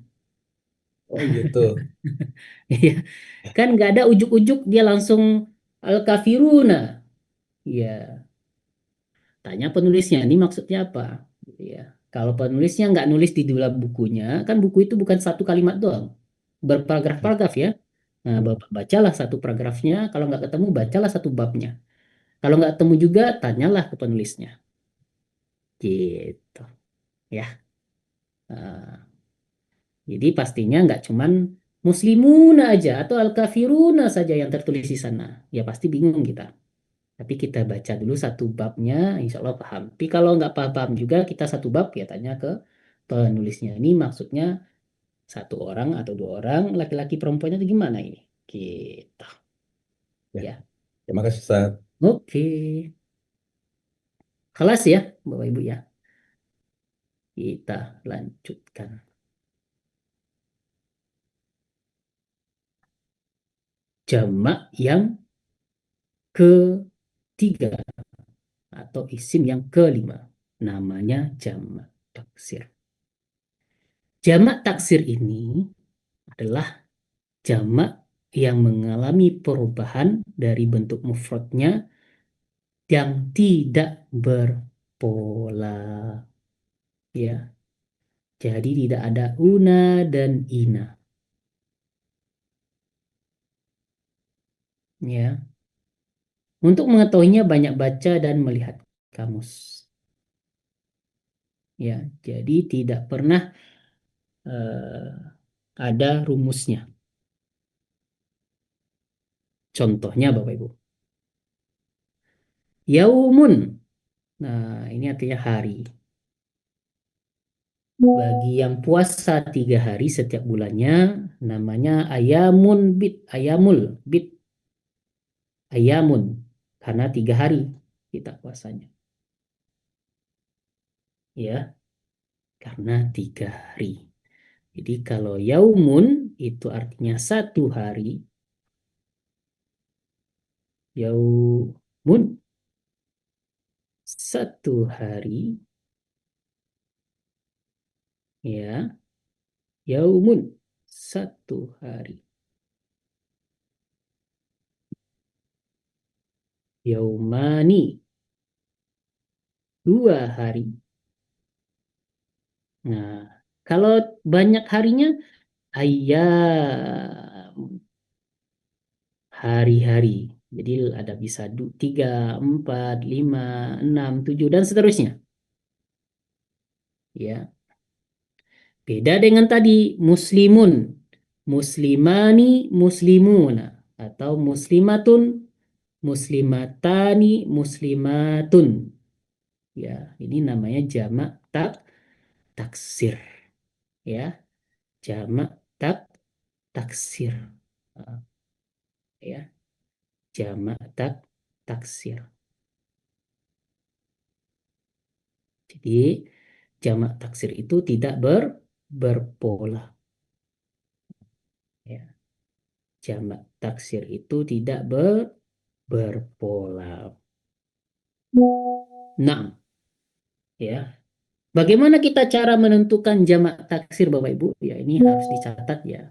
Oh gitu. Iya. Kan nggak ada ujuk-ujuk dia langsung al-kafiruna. Ya, tanya penulisnya, ini maksudnya apa? Gitu ya. Kalau penulisnya nggak nulis di dalam bukunya, kan buku itu bukan satu kalimat doang, berparagraf-paragraf ya. Nah, Bapak bacalah satu paragrafnya, kalau nggak ketemu, bacalah satu babnya. Kalau nggak ketemu juga, tanyalah ke penulisnya. Gitu, ya. Nah, jadi pastinya nggak cuman muslimuna aja atau al-kafiruna saja yang tertulis di sana. Ya pasti bingung kita. Tapi kita baca dulu satu babnya, insya Allah paham. Tapi kalau nggak paham juga, kita satu bab ya tanya ke penulisnya. Ini maksudnya satu orang atau dua orang, laki-laki perempuannya itu gimana ini? Gitu. Ya. Ya. Terima kasih Ustaz. Oke. Kelas ya, Bapak Ibu ya. Kita lanjutkan. Jamak yang ketiga atau isim yang kelima. Namanya jamak taksir. Jamak taksir ini adalah jamak yang mengalami perubahan dari bentuk mufradnya yang tidak berpola. Ya. Jadi tidak ada una dan ina. Ya. Untuk mengetahuinya banyak baca dan melihat kamus. Ya, jadi tidak pernah ada rumusnya. Contohnya Bapak Ibu. Yaumun. Nah, ini artinya hari. Bagi yang puasa 3 hari setiap bulannya, namanya ayamun bid, ayamul bid, ayamun. Karena 3 hari kita puasanya. Ya, karena 3 hari. Jadi kalau yaumun itu artinya 1 hari. Yaumun 1 hari. Ya, yaumun 1 hari. Yaumani 2 hari. Nah, kalau banyak harinya ayam, hari-hari. Jadi ada bisa 3, 4, 5, 6, 7 dan seterusnya. Ya. Beda dengan tadi muslimun, muslimani, muslimuna, atau muslimatun, muslimatani, muslimatun. Ya, ini namanya jamak taksir. Ya, jamak taksir. Ah, ya, jamak taksir. Jadi jamak taksir itu tidak berpola. Ya, jamak taksir itu tidak berpola. Nah, ya. Bagaimana kita cara menentukan jamak taksir Bapak Ibu? Ya, ini harus dicatat ya.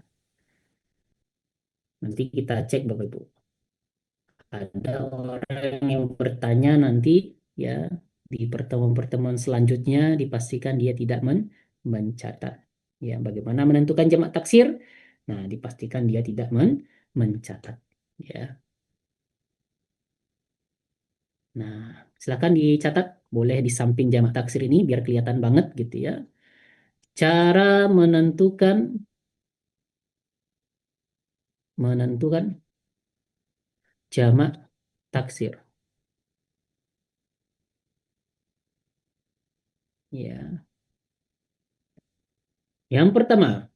Nanti kita cek Bapak Ibu. Ada orang yang bertanya nanti ya di pertemuan-pertemuan selanjutnya dipastikan dia tidak mencatat. Ya, bagaimana menentukan jamak taksir? Nah, dipastikan dia tidak mencatat. Ya. Nah, silakan dicatat. Boleh di samping jamak taksir ini biar kelihatan banget gitu ya. Cara menentukan jamak taksir. Ya. Yang pertama,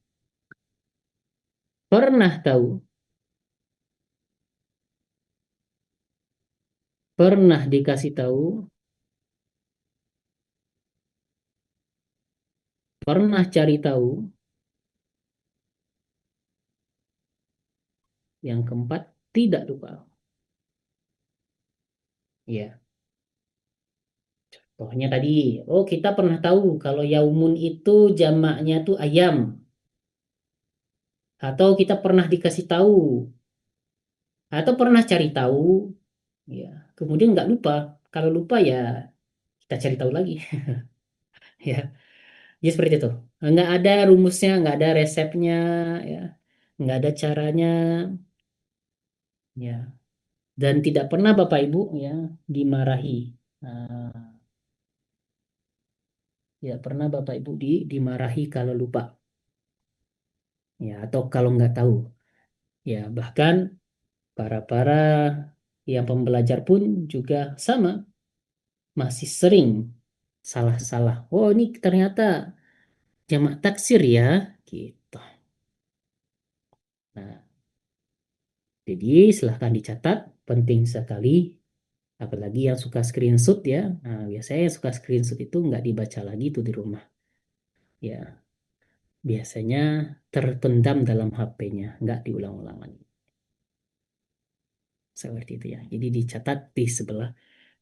pernah tahu, pernah dikasih tahu, pernah cari tahu. Yang keempat, tidak lupa. Ya, pokoknya tadi, oh kita pernah tahu kalau yaumun itu jamaknya tuh ayam. Atau kita pernah dikasih tahu. Atau pernah cari tahu. Ya, kemudian nggak lupa. Kalau lupa ya kita cari tahu lagi. Ya, jadi seperti itu. Nggak ada rumusnya, nggak ada resepnya, ya, nggak ada caranya. Ya, dan tidak pernah Bapak Ibu ya dimarahi. Nah, tidak pernah Bapak Ibu dimarahi kalau lupa. Ya, atau kalau nggak tahu. Ya, bahkan para yang pembelajar pun juga sama, masih sering salah-salah. Oh, ini ternyata jamak taksir ya, gitu. Nah, jadi silahkan dicatat, penting sekali. Apalagi yang suka screenshot ya. Nah, biasanya yang suka screenshot itu nggak dibaca lagi tuh di rumah. Ya, biasanya terpendam dalam HP-nya, nggak diulang-ulang lagi. Seperti itu ya. Jadi dicatat di sebelah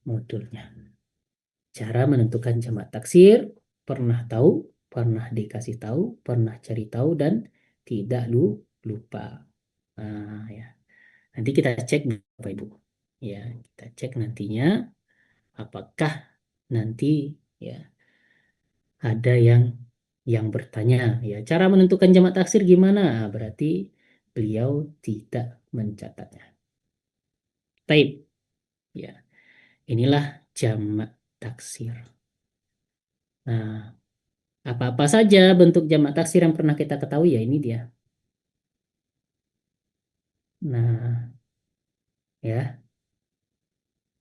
modulnya. Cara menentukan jamak taksir, pernah tahu, pernah dikasih tahu, pernah cari tahu, dan tidak lupa. Nah, ya. Nanti kita cek Bapak Ibu. Ya, kita cek nantinya apakah nanti ya ada yang bertanya ya cara menentukan jamak taksir gimana? Berarti beliau tidak mencatatnya. Taib. Ya, inilah jamak taksir. Nah, apa-apa saja bentuk jamak taksir yang pernah kita ketahui ya ini dia. Nah, ya.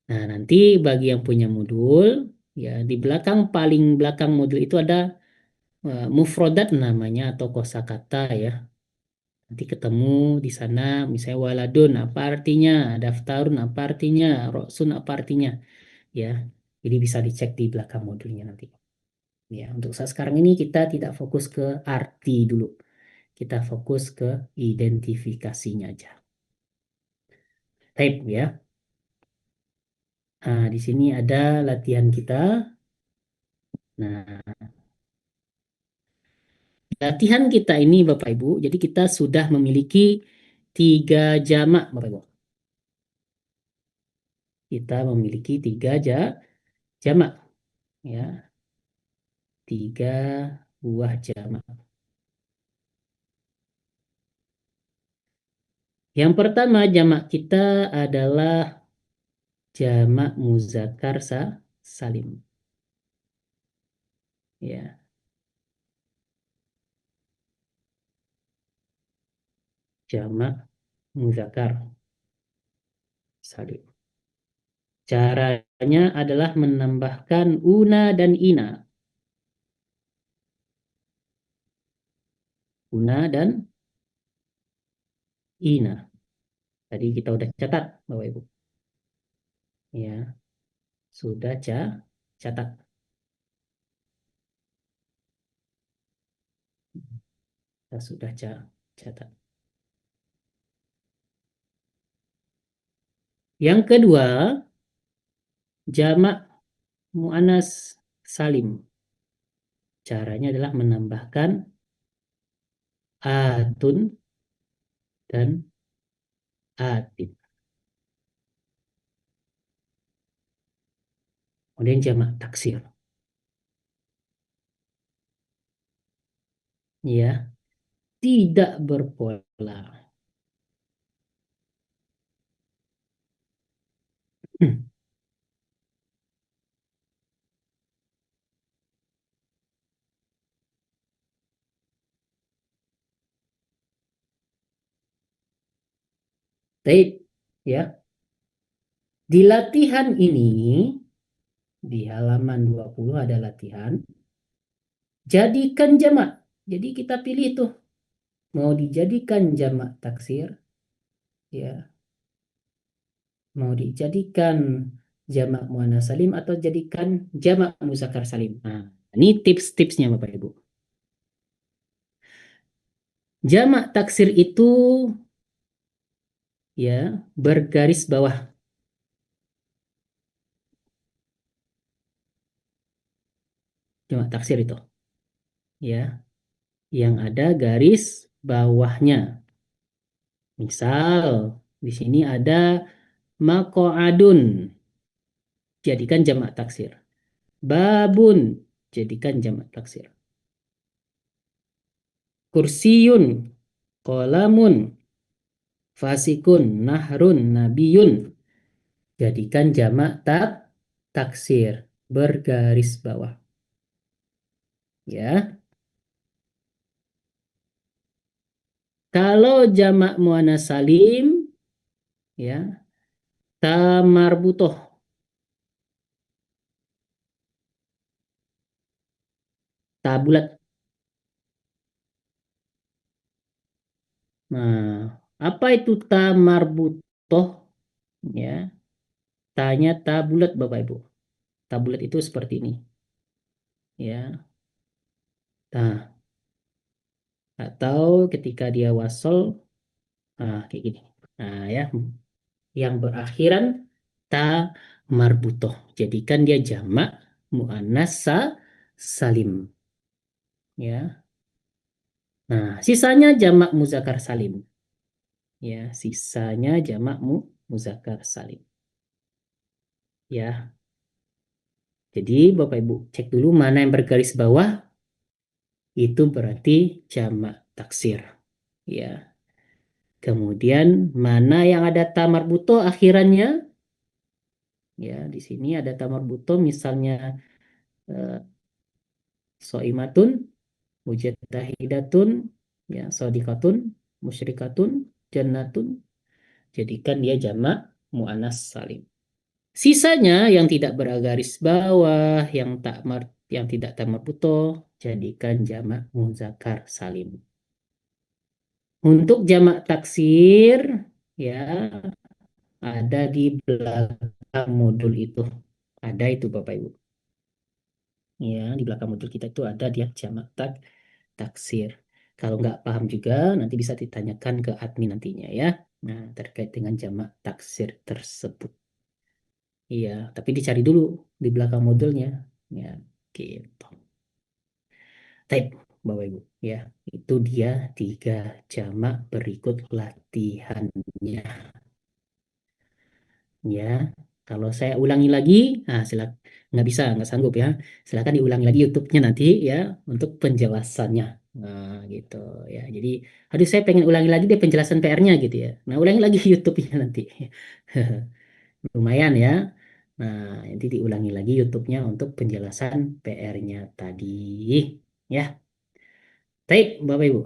Nah, nanti bagi yang punya modul ya di belakang paling belakang modul itu ada mufrodat namanya atau kosakata ya. Nanti ketemu di sana misalnya waladun apa artinya, daftarun apa artinya, roksun apa artinya ya. Jadi bisa dicek di belakang modulnya nanti. Ya, untuk saat sekarang ini kita tidak fokus ke arti dulu. Kita fokus ke identifikasinya aja. Type ya. Nah, di sini ada latihan kita. Nah, latihan kita ini Bapak Ibu, jadi kita sudah memiliki 3 jamak Bapak Ibu. Kita memiliki 3 jamak ya. 3 buah jamak. Yang pertama jamak kita adalah jamak muzakkar salim. Ya. jamak muzakkar salim. Caranya adalah menambahkan una dan ina. Una dan ina. Tadi kita udah catat, Bapak Ibu. Ya, sudah catat. Kita sudah catat. Yang kedua, jamak muannas salim. Caranya adalah menambahkan atun dan atin. Kemudian jamak taksir. Ya, tidak berpola. Baik, ya. Di latihan ini, di halaman 20 ada latihan. Jadikan jamak. Jadi kita pilih tuh. Mau dijadikan jamak taksir, ya. Mau dijadikan jamak muannas salim atau jadikan jamak muzakkar salim. Nah, ini tips-tipsnya Bapak Ibu. Jamak taksir itu ya bergaris bawah. Jamak taksir itu. Ya, yang ada garis bawahnya. Misal di sini ada maq'adun. Jadikan jamak taksir. Babun, jadikan jamak taksir. Kursiyun, qalamun, fasikun, nahrun, nabiyun. Jadikan jamak taksir bergaris bawah. Ya. Kalau jamak muannas salim, ya, ta marbutoh. Ta bulat. Nah, apa itu ta marbutoh? Ya, tanya ta bulat Bapak Ibu. Ta bulat itu seperti ini. Ya. Nah, atau ketika dia wasol, nah kayak gini. Nah, ya, yang berakhiran ta marbutoh. Jadikan dia jamak muannas salim. Ya. Nah, sisanya jamak muzakkar salim. Ya, sisanya jamak muzakkar salim. Ya. Jadi Bapak Ibu cek dulu mana yang bergaris bawah, itu berarti jamak taksir. Ya. Kemudian mana yang ada ta marbutoh akhirannya? Ya, di sini ada ta marbutoh misalnya soimatun, mujtahidatun, ya, sodikatun, musyrikatun, jannatun. Jadikan dia jamak muannas salim. Sisanya yang tidak bergaris bawah, yang tidak ta marbutoh, jadikan jamak muzakkar salim. Untuk jamak taksir, ya, ada di belakang modul itu. Ada itu Bapak Ibu. Ya, di belakang modul kita itu ada dia jamak taksir. Kalau nggak paham juga, nanti bisa ditanyakan ke admin nantinya ya. Nah, terkait dengan jamak taksir tersebut. Iya, tapi dicari dulu di belakang modulnya. Ya, gitu. Baik, Bapak Ibu. Ya, itu dia 3 jamak berikut latihannya. Ya, kalau saya ulangi lagi, nah nggak bisa, nggak sanggup ya. Silakan diulangi lagi YouTube-nya nanti ya untuk penjelasannya. Nah, gitu ya. Jadi, aduh saya pengen ulangi lagi deh penjelasan PR-nya gitu ya. Nah, ulangi lagi YouTube-nya nanti. Lumayan ya. Nah, nanti diulangi lagi YouTube-nya untuk penjelasan PR-nya tadi. Ya, baik Bapak Ibu.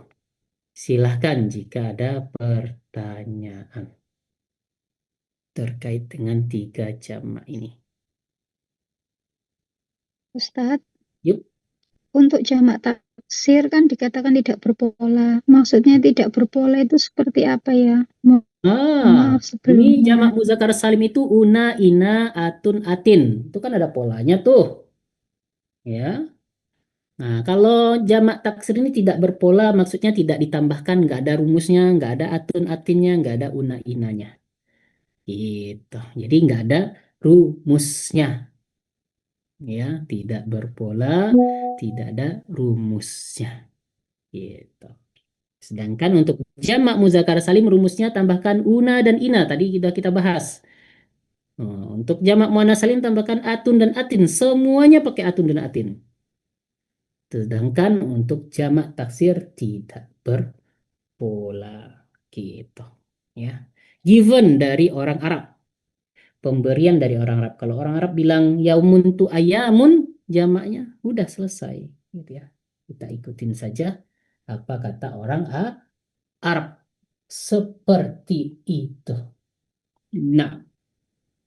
Silahkan jika ada pertanyaan terkait dengan 3 jamak ini. Ustadz, Yuk. untuk jamak taksir kan dikatakan tidak berpola. Maksudnya tidak berpola itu seperti apa ya? Maaf Ini sebelumnya. jamak muzakkar salim itu una, ina, atun, atin. Itu kan ada polanya tuh. Ya. Nah, kalau jamak taksir ini tidak berpola, maksudnya tidak ditambahkan, nggak ada rumusnya, nggak ada atun, atinnya, nggak ada una, inanya. Gitu. Jadi nggak ada rumusnya. Ya, tidak berpola, tidak ada rumusnya. Gitu. Sedangkan untuk jamak muzakkar salim rumusnya tambahkan una dan ina. Tadi sudah kita bahas. Untuk jamak muannats salim tambahkan atun dan atin. Semuanya pakai atun dan atin. Sedangkan untuk jamak taksir tidak berpola. Gitu. Ya. Given dari orang Arab. Pemberian dari orang Arab. Kalau orang Arab bilang yaumun tu ayamun, jamaknya udah selesai. Gitu ya. Kita ikutin saja apa kata orang Arab. Seperti itu. Nah,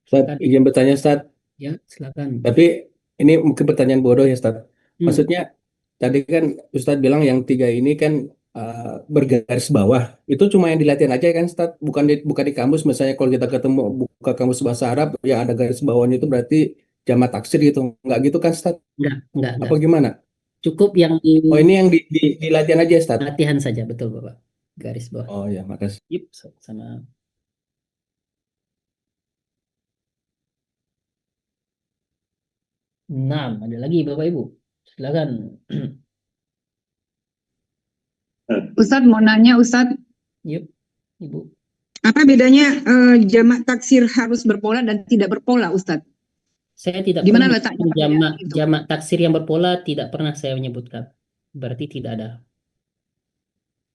Ustaz, silakan. izin bertanya Ustaz, Ya, silakan. tapi ini mungkin pertanyaan bodoh ya Ustaz. Hmm. Maksudnya tadi kan Ustaz bilang yang 3 ini kan bergaris bawah. Itu cuma yang di latihan aja kan Ustaz, bukan di kamus. Misalnya kalau kita ketemu buka kamus bahasa Arab yang ada garis bawahnya itu berarti jamak taksir gitu. Enggak gitu kan Ustaz? Enggak. Apa gimana? Cukup yang di Oh, ini yang di latihan aja Ustaz. latihan saja, betul Bapak. Garis bawah. Oh ya, makasih. Yuk, sama. Nah, ada lagi Bapak Ibu. Silakan. Ustadz mau nanya Ustadz, Yuk, Ibu. apa bedanya jamak taksir harus berpola dan tidak berpola Ustadz? Saya tidak Gimana pernah letaknya menyebutkan perbedaan itu? jamak taksir yang berpola, tidak pernah saya menyebutkan. Berarti tidak ada.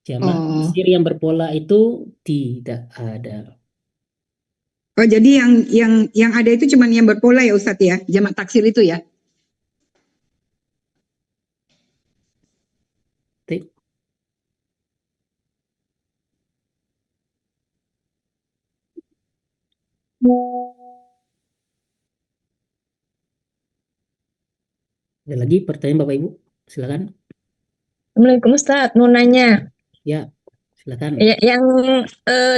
Jamak Oh, taksir yang berpola itu tidak ada. oh jadi yang ada itu cuma yang berpola ya Ustadz ya, jamak taksir itu ya? Tik. Ada lagi pertanyaan Bapak Ibu? Silakan. Assalamualaikum Ustaz, mau nanya. Ya, silakan. Ya, yang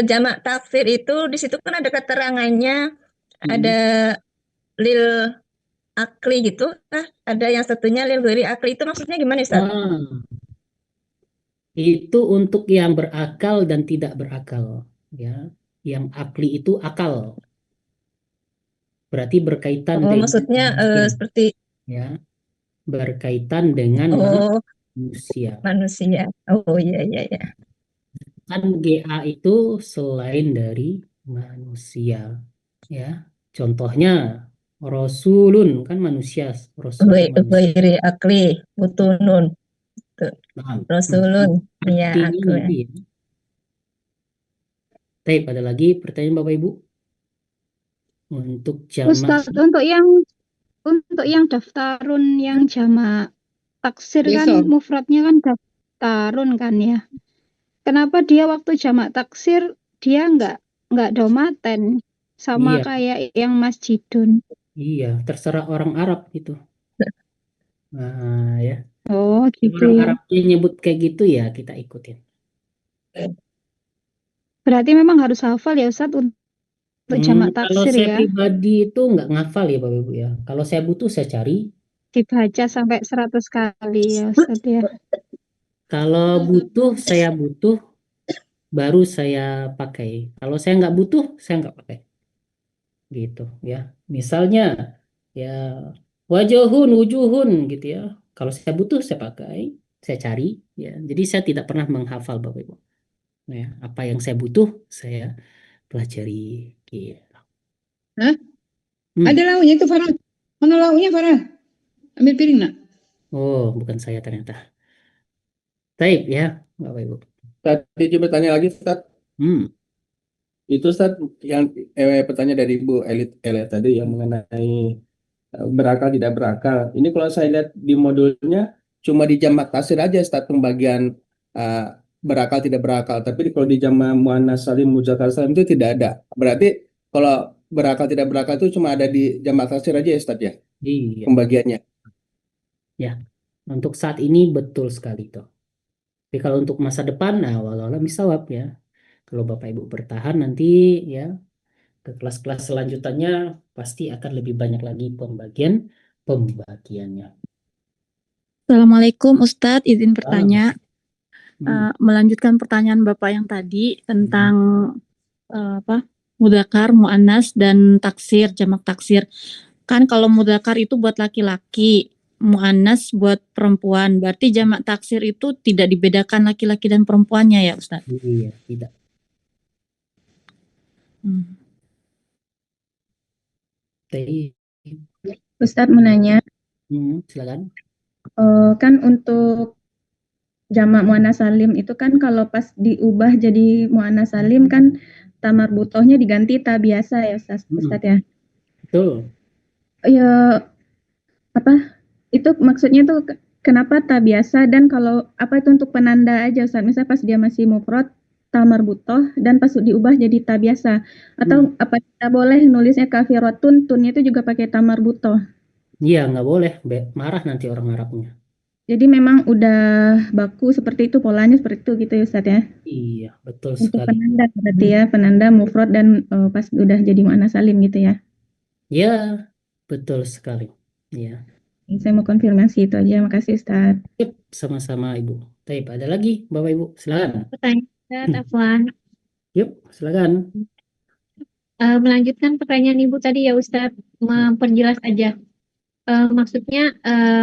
jamak taksir itu di situ kan ada keterangannya, ada lil akli gitu, ada yang satunya lil ghairi akli, itu maksudnya gimana Ustaz? Itu untuk yang berakal dan tidak berakal, ya. Yang akli itu akal, berarti berkaitan Oh, dengan maksudnya manusia, seperti ya, berkaitan dengan manusia. manusia. Oh iya iya ya. Kan GA itu selain dari manusia, ya. Contohnya Rasulun kan manusia, Rasul itu manusia. Ghairi akli, butunun, Nah, rasulun, ya artinya akli. nanti ya. Baik, ada lagi pertanyaan Bapak Ibu? Untuk jamak Ustadz, untuk yang daftarun yang jamak taksir kan Besok. mufradnya kan daftarun kan ya. Kenapa dia waktu jamak taksir dia nggak domaten sama Iya, kayak yang masjidun. iya, terserah orang Arab itu. Nah, ya. Oh gitu Orang ya. Arabnya nyebut kayak gitu ya kita ikutin. Berarti memang harus hafal ya Ustadz untuk jamak Kalau taksir saya ya. pribadi itu nggak ngafal ya Bapak Ibu ya. Kalau saya butuh saya cari. Dibaca sampai 100 kali ya Ustadz ya. Kalau saya butuh baru saya pakai. Kalau saya nggak butuh saya nggak pakai. Gitu ya. Misalnya ya wujuhun gitu ya. Kalau saya butuh saya pakai, saya cari ya. Jadi saya tidak pernah menghafal Bapak Ibu. Ya, apa yang saya butuh saya pelajari gitu. Hah? Hmm. Ada launya itu Farah. Mana launya Farah? Ambil piring nak. Oh, bukan saya ternyata. Taib ya, Bapak Ibu. Tadi coba tanya lagi Ustaz. Itu Ustaz yang pertanyaan dari Ibu Elit tadi yang mengenai berakal tidak berakal. Ini kalau saya lihat di modulnya cuma di jamak taksir aja Ustaz pembagian berakal tidak berakal. Tapi kalau di jamak muannas salim muzakkar salim itu tidak ada. Berarti kalau berakal tidak berakal itu cuma ada di jamak taksir aja ya Ustaz ya Iya, pembagiannya. ya. Untuk saat ini betul sekali tuh. Tapi kalau untuk masa depan, nah walau misawab ya. Kalau Bapak Ibu bertahan nanti ya ke kelas-kelas selanjutannya pasti akan lebih banyak lagi pembagiannya. Assalamualaikum Ustadz, izin bertanya. Hmm. Melanjutkan pertanyaan Bapak yang tadi tentang mudzakkar, muannas dan taksir, jamak taksir. Kan kalau mudzakkar itu buat laki-laki, muannas buat perempuan. Berarti jamak taksir itu tidak dibedakan laki-laki dan perempuannya ya Ustadz? Iya, tidak. Tapi, Ustadz menanya, silakan. kan untuk jamak muannas salim itu kan kalau pas diubah jadi muannas salim kan tamar butohnya diganti ta biasa ya Ustadz ya. Betul. Ya apa itu maksudnya tuh kenapa ta biasa dan kalau apa itu untuk penanda aja Ustadz, misalnya pas dia masih mufrad tamar butoh dan pas diubah jadi ta biasa atau apa kita boleh nulisnya kafiratun tunnya itu juga pakai tamar butoh. Iya, nggak boleh. Marah nanti orang Arabnya. Jadi memang udah baku seperti itu, polanya seperti itu gitu ya Ustadz ya. Iya, betul Untuk sekali. penanda berarti ya, penanda mufrad dan pas udah jadi muannas salim gitu ya. Ya, betul sekali. Ya. Saya mau konfirmasi itu aja. Makasih Ustadz. Yep, sama-sama Ibu. Tapi ada lagi Bapak Ibu, silakan. Pertanyaan Afwan. Yuk, silakan. Melanjutkan pertanyaan Ibu tadi ya Ustadz, memperjelas aja. Maksudnya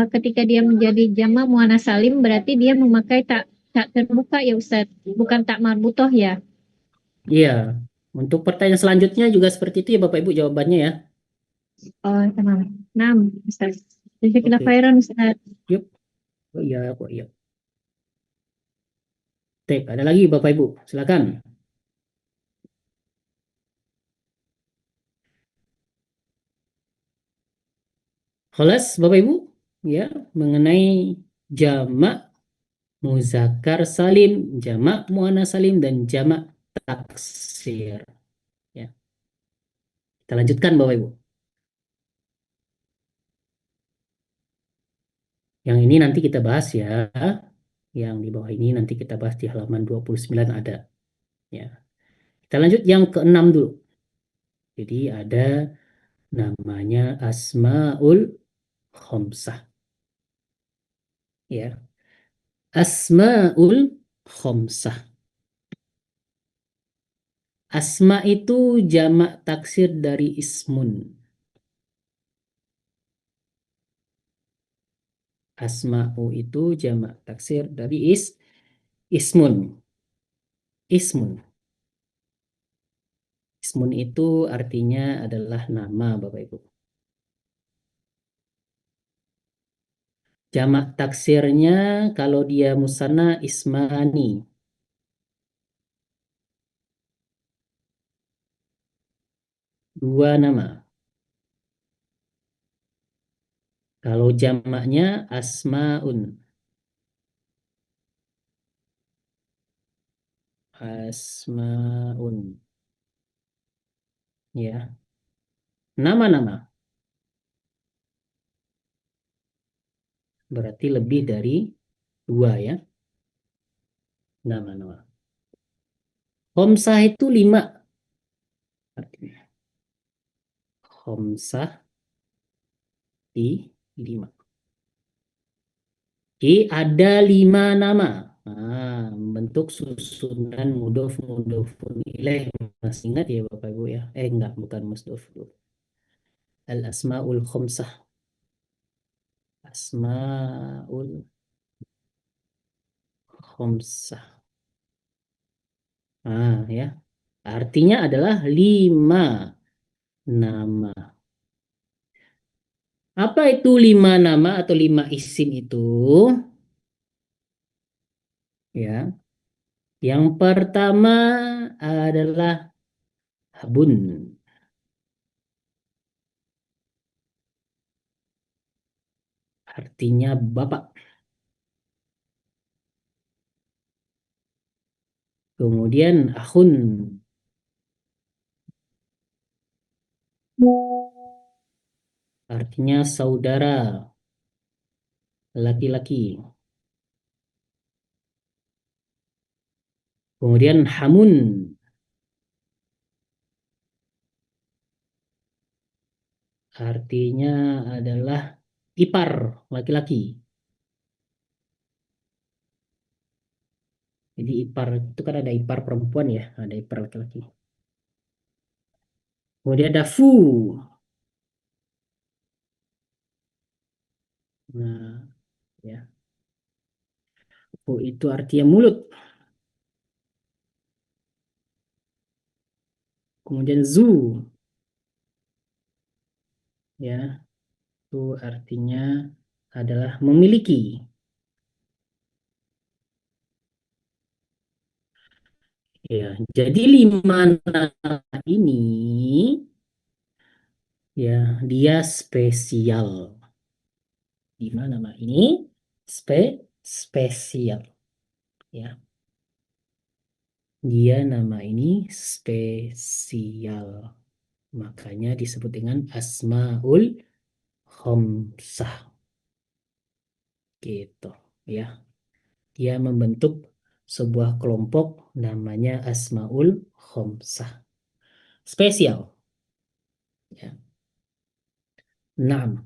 ketika dia menjadi jamak muannas salim berarti dia memakai tak terbuka ya Ustadz, bukan tak marbutoh ya. Iya, untuk pertanyaan selanjutnya juga seperti itu ya Bapak Ibu jawabannya ya. Oh, tenang. 6 Ustadz. Jazakallah Oke. khairan Ustadz. Yuk. Oh iya, kok iya. Baik, ada lagi Bapak Ibu, silakan. Kelas Bapak Ibu, ya, mengenai jamak muzakkar salim, jamak muannas salim dan jamak taksir. Ya. Kita lanjutkan Bapak Ibu. Yang ini nanti kita bahas ya. Yang di bawah ini nanti kita bahas di halaman 29 ada. Ya. Kita lanjut yang ke-6 dulu. Jadi ada namanya Asmaul Khomsah. Ya. Asmaul Khomsah. Asma itu jamak taksir dari ismun. Asma'u itu jamak taksir dari ismun. Ismun. Ismun itu artinya adalah nama Bapak Ibu. Jamak taksirnya kalau dia musanna ismani. Dua nama. Kalau jamaknya asmaun. Asmaun. Ya. Nama-nama. Berarti lebih dari dua ya. Nama-nama. Khomsah itu 5. Artinya. Khomsah di 5. Jadi ada 5 nama. Nah, bentuk susunan mudhof mudhofun ilaih. Masih ingat ya Bapak Ibu ya? Enggak, bukan mudhof. Al asmaul khomsah. Asmaul khomsah. Ah, ya. Artinya adalah 5 nama. Apa itu 5 nama atau 5 isim itu? Ya. Yang pertama adalah habun. Artinya bapak. Kemudian akhun. Artinya saudara laki-laki. Kemudian hamun. Artinya adalah ipar laki-laki. Jadi ipar itu kan ada ipar perempuan ya, ada ipar laki-laki. Kemudian ada fu. Nah, ya. Fu itu artinya mulut. Kemudian zu. Ya, itu artinya adalah memiliki. Ya, jadi 5 nama ini ya dia spesial. 5 nama ini spesial. Ya. Dia nama ini spesial. Makanya disebut dengan Asmaul Khamsah. Gitu ya. Dia membentuk sebuah kelompok namanya Asmaul Khamsah. Spesial. Ya. Nah,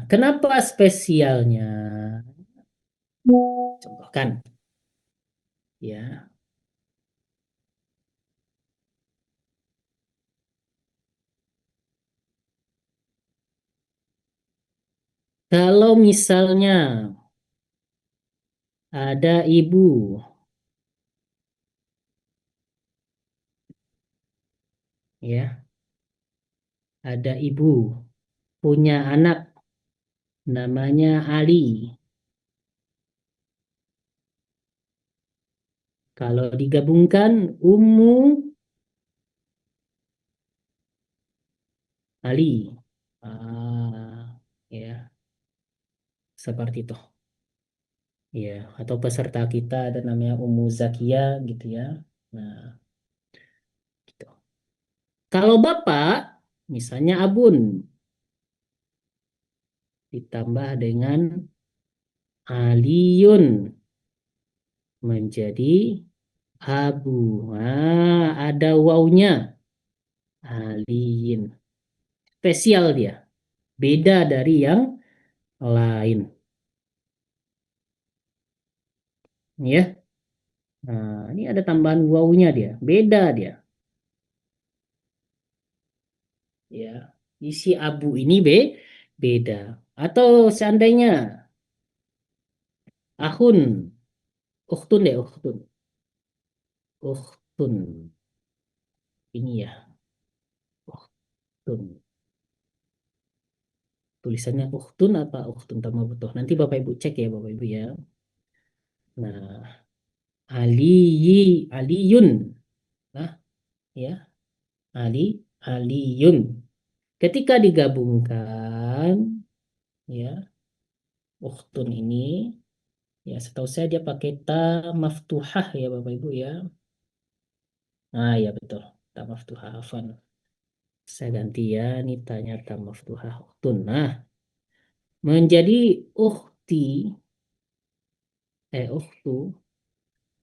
kenapa spesialnya? Contohkan. Ya. Kalau misalnya ada ibu, ya, ada ibu punya anak namanya Ali. Kalau digabungkan Ummu Ali, ya, seperti itu. Ya, atau peserta kita ada namanya Ummu Zakia gitu ya. Nah, gitu. Kalau bapak, misalnya Abun, ditambah dengan Aliun menjadi Abu. Ada wawunya. Aliin. Spesial dia. Beda dari yang lain. Ya. Nah, ini ada tambahan wawunya dia. Beda dia. Ya. Isi Abu ini beda. Atau seandainya Ahun. Ukhtun deh, ukhtun. Ukhtun. Ini ya. Ukhtun. Tulisannya ukhtun apa ukhtun tambah butuh. Nanti Bapak Ibu cek ya Bapak Ibu ya. Nah, Aliyun. Nah, ya. Aliyun. Ketika digabungkan ya, ukhtun ini ya setahu saya dia pakai ta maftuhah ya Bapak Ibu ya. Nah, ya betul. Ta maftuhah afan. Saya ganti ya, ini tanya ta maftuhah ukhtun. Nah, menjadi ukhti ukhtu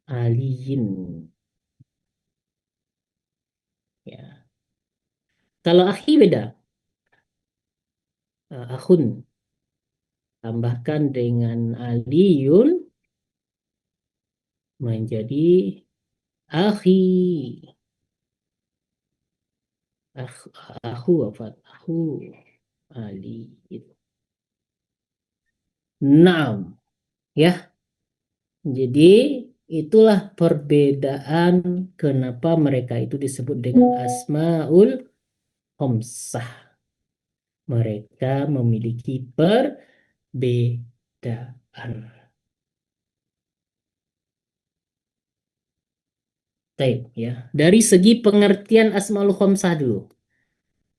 aliyin. Ya. Kalau akhi beda. Akhun tambahkan dengan aliyun menjadi akhi. Aku apa? Aku Ali. Naam. Ya. Jadi itulah perbedaan kenapa mereka itu disebut dengan Asmaul Khamsah. Mereka memiliki perbedaan. Baik, ya. Dari segi pengertian Asmaul Khamsah dulu.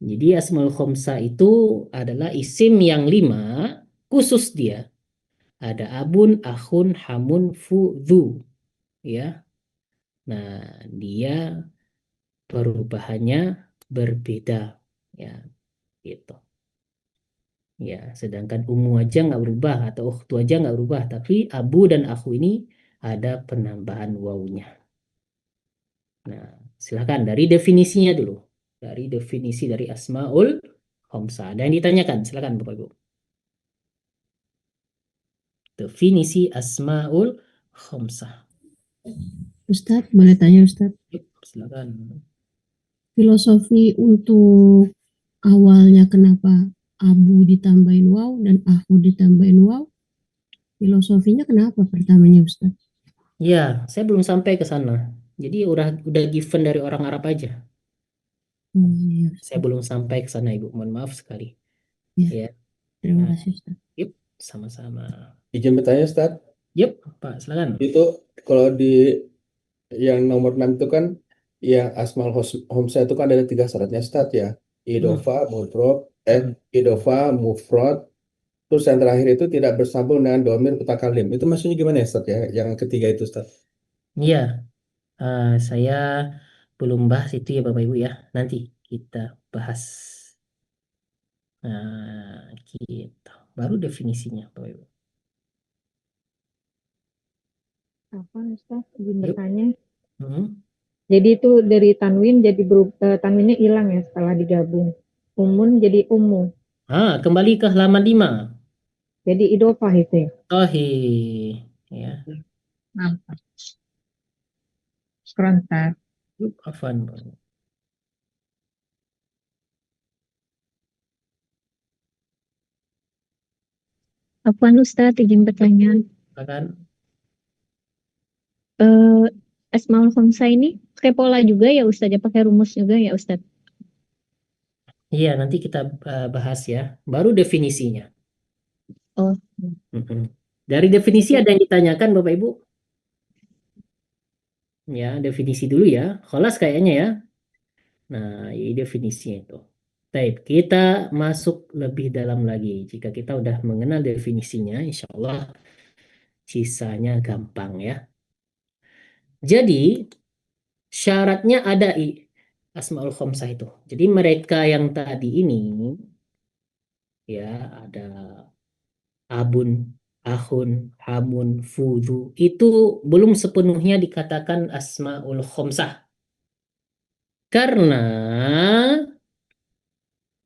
Jadi Asmaul Khamsah itu adalah isim yang 5 khusus dia. Ada abun, akhun, hamun, fu, dhu. Ya. Nah, dia perubahannya berbeda, ya, gitu. Ya, sedangkan ummu aja nggak berubah atau ukhtu aja nggak berubah, tapi abu dan akhu ini ada penambahan wawunya. Nah, silakan dari definisinya dulu. Dari definisi dari asmaul khamsah. Ada yang ditanyakan? Silakan Bapak Ibu. Definisi asmaul khamsah. Ustadz, boleh tanya Ustadz? Yuk, silakan. Filosofi untuk awalnya kenapa abu ditambahin waw dan aku ditambahin waw? Filosofinya kenapa pertamanya Ustadz? Ya, saya belum sampai ke sana. Jadi udah given dari orang Arab aja. Iya, Saya belum sampai ke sana Ibu. Mohon maaf sekali. Iya. Ya. Terima Nah, kasih Ustadz. yuk, sama-sama. Izin bertanya, Ustaz. Yuk, Pak, silakan. Itu kalau di yang nomor 6 itu kan yang asmaul homsa itu kan ada 3 syaratnya, Ustaz ya. Idofa, mufrad, terus yang terakhir itu tidak bersambung dengan domir mutakalim. Itu maksudnya gimana ya, Ustaz ya? Yang ketiga itu, Ustaz. Iya, saya belum bahas itu ya Bapak Ibu ya. Nanti kita bahas. Nah, gitu. Baru definisinya Bapak Ibu. Apa Ustaz? Izin Yuk. bertanya. Hmm. Jadi itu dari tanwin jadi tanwinnya hilang ya setelah digabung. Umun jadi ummu. Kembali ke halaman 5. Jadi idofah itu ya. Sahih. Ya. Nampak. Serentak. Yuk, afan. Apaan Ustaz? Izin bertanya. Silakan. Asmaul khamsah ini pakai pola juga ya Ustaz? Ya pakai rumus juga ya Ustaz? Iya, nanti kita bahas ya. Baru definisinya. Oh. Dari definisi ada yang ditanyakan Bapak Ibu? Ya, definisi dulu ya. Kholas kayaknya ya. Nah, ini definisinya itu. Baik, kita masuk lebih dalam lagi. Jika kita udah mengenal definisinya, insya Allah sisanya gampang ya. Jadi, syaratnya ada Asmaul Khamsah itu. Jadi mereka yang tadi ini, ya ada abun, ahun, hamun, fudu, itu belum sepenuhnya dikatakan Asmaul Khamsah. Karena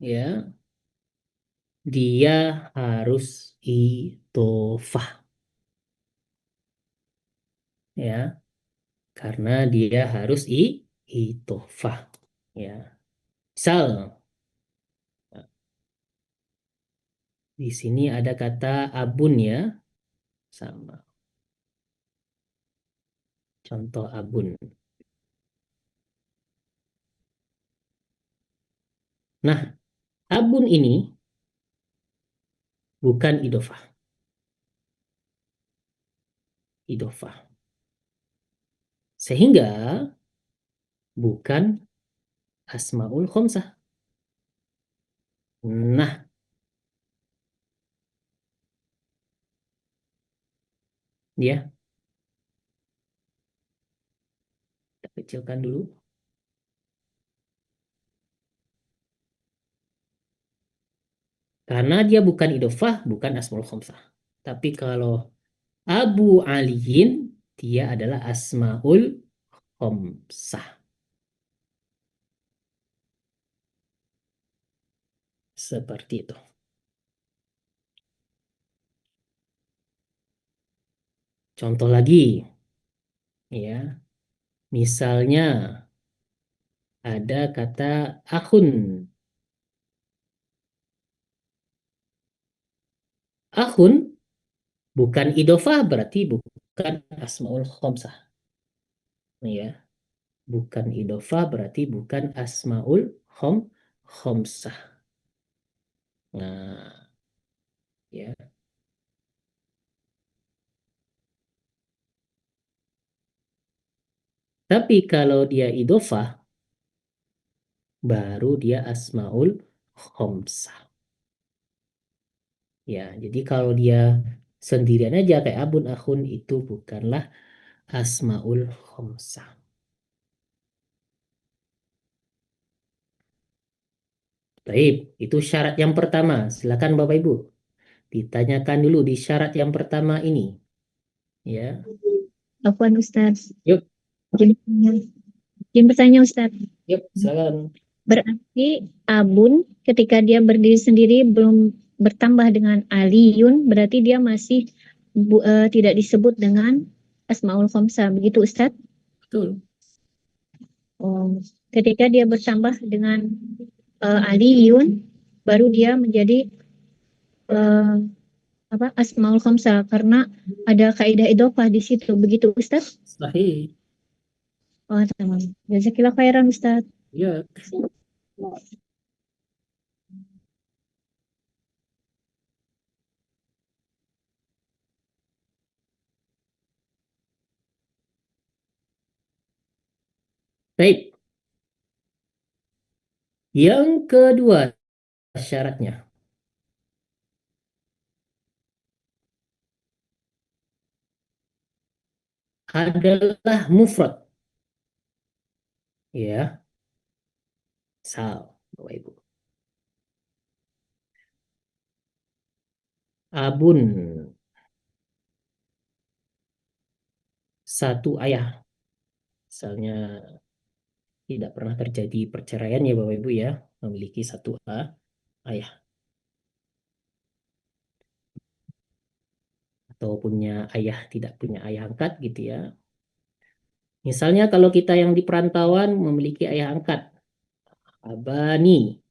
ya dia harus idofah ya, karena dia harus idofah ya. Misal di sini ada kata abun ya, sama contoh abun. Nah, abun ini bukan idofah. Idofah. Sehingga bukan Asmaul Khamsah. Nah, ya. Kita kecilkan dulu. Karena dia bukan idofah, bukan Asmaul Khamsah. Tapi kalau Abu Aliin, dia adalah Asmaul Khamsah. Seperti itu. Contoh lagi, ya, misalnya ada kata akhun. Akhun bukan idofah, berarti bukan Asmaul Khamsah. Ya, bukan idofah, berarti bukan Asmaul Khamsah. Nah, ya. Tapi kalau dia idofah, baru dia Asmaul Khamsah. Ya, jadi kalau dia sendirian aja kayak abun akhun itu bukanlah Asmaul Khamsah. Baik, itu syarat yang pertama. Silakan Bapak Ibu. Ditanyakan dulu di syarat yang pertama ini. Ya. Afwan Ustaz. Yuk, Izin bertanya Ustaz. yuk, silakan. Berarti abun ketika dia berdiri sendiri belum bertambah dengan aliyun, berarti dia masih tidak disebut dengan asmaul khamsah, begitu Ustaz? Betul. Oh, ketika dia bertambah dengan aliyun, baru dia menjadi asmaul khamsah karena ada kaidah idhofah di situ, begitu Ustaz? Sahih. Oh, tamam. Jazakillah khairan Ustaz. Ya. Baik. Yang kedua syaratnya adalah mufrad. Ya. Sal, Bapak Ibu. Abun. Satu ayah. Misalnya tidak pernah terjadi perceraian ya Bapak Ibu ya. Memiliki satu ayah. Atau punya ayah, tidak punya ayah angkat gitu ya. Misalnya kalau kita yang di perantauan memiliki ayah angkat. Abani.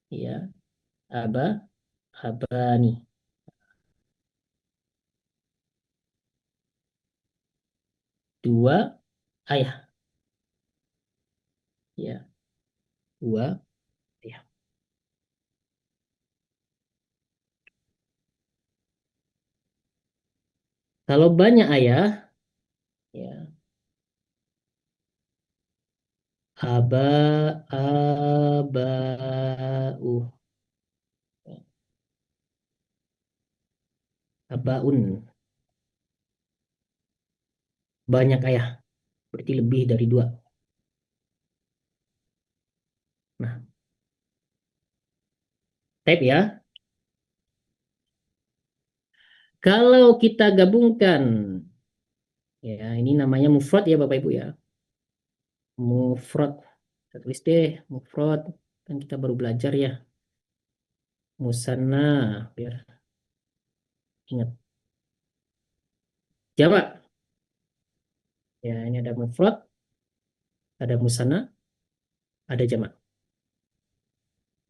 Ya. Abani. Dua ayah. Ya. Dua ayah. Kalau banyak ayah, ya. Aba'u. Abaun. Banyak ayah. Berarti lebih dari dua. Nah, type ya. Kalau kita gabungkan, ya ini namanya mufrad ya Bapak Ibu ya. Mufrad. Kita tulis deh, mufrad. Kan kita baru belajar ya. Musanna, biar ingat. Jamak. Ya, ini ada mufrad, ada musanna, ada jamak.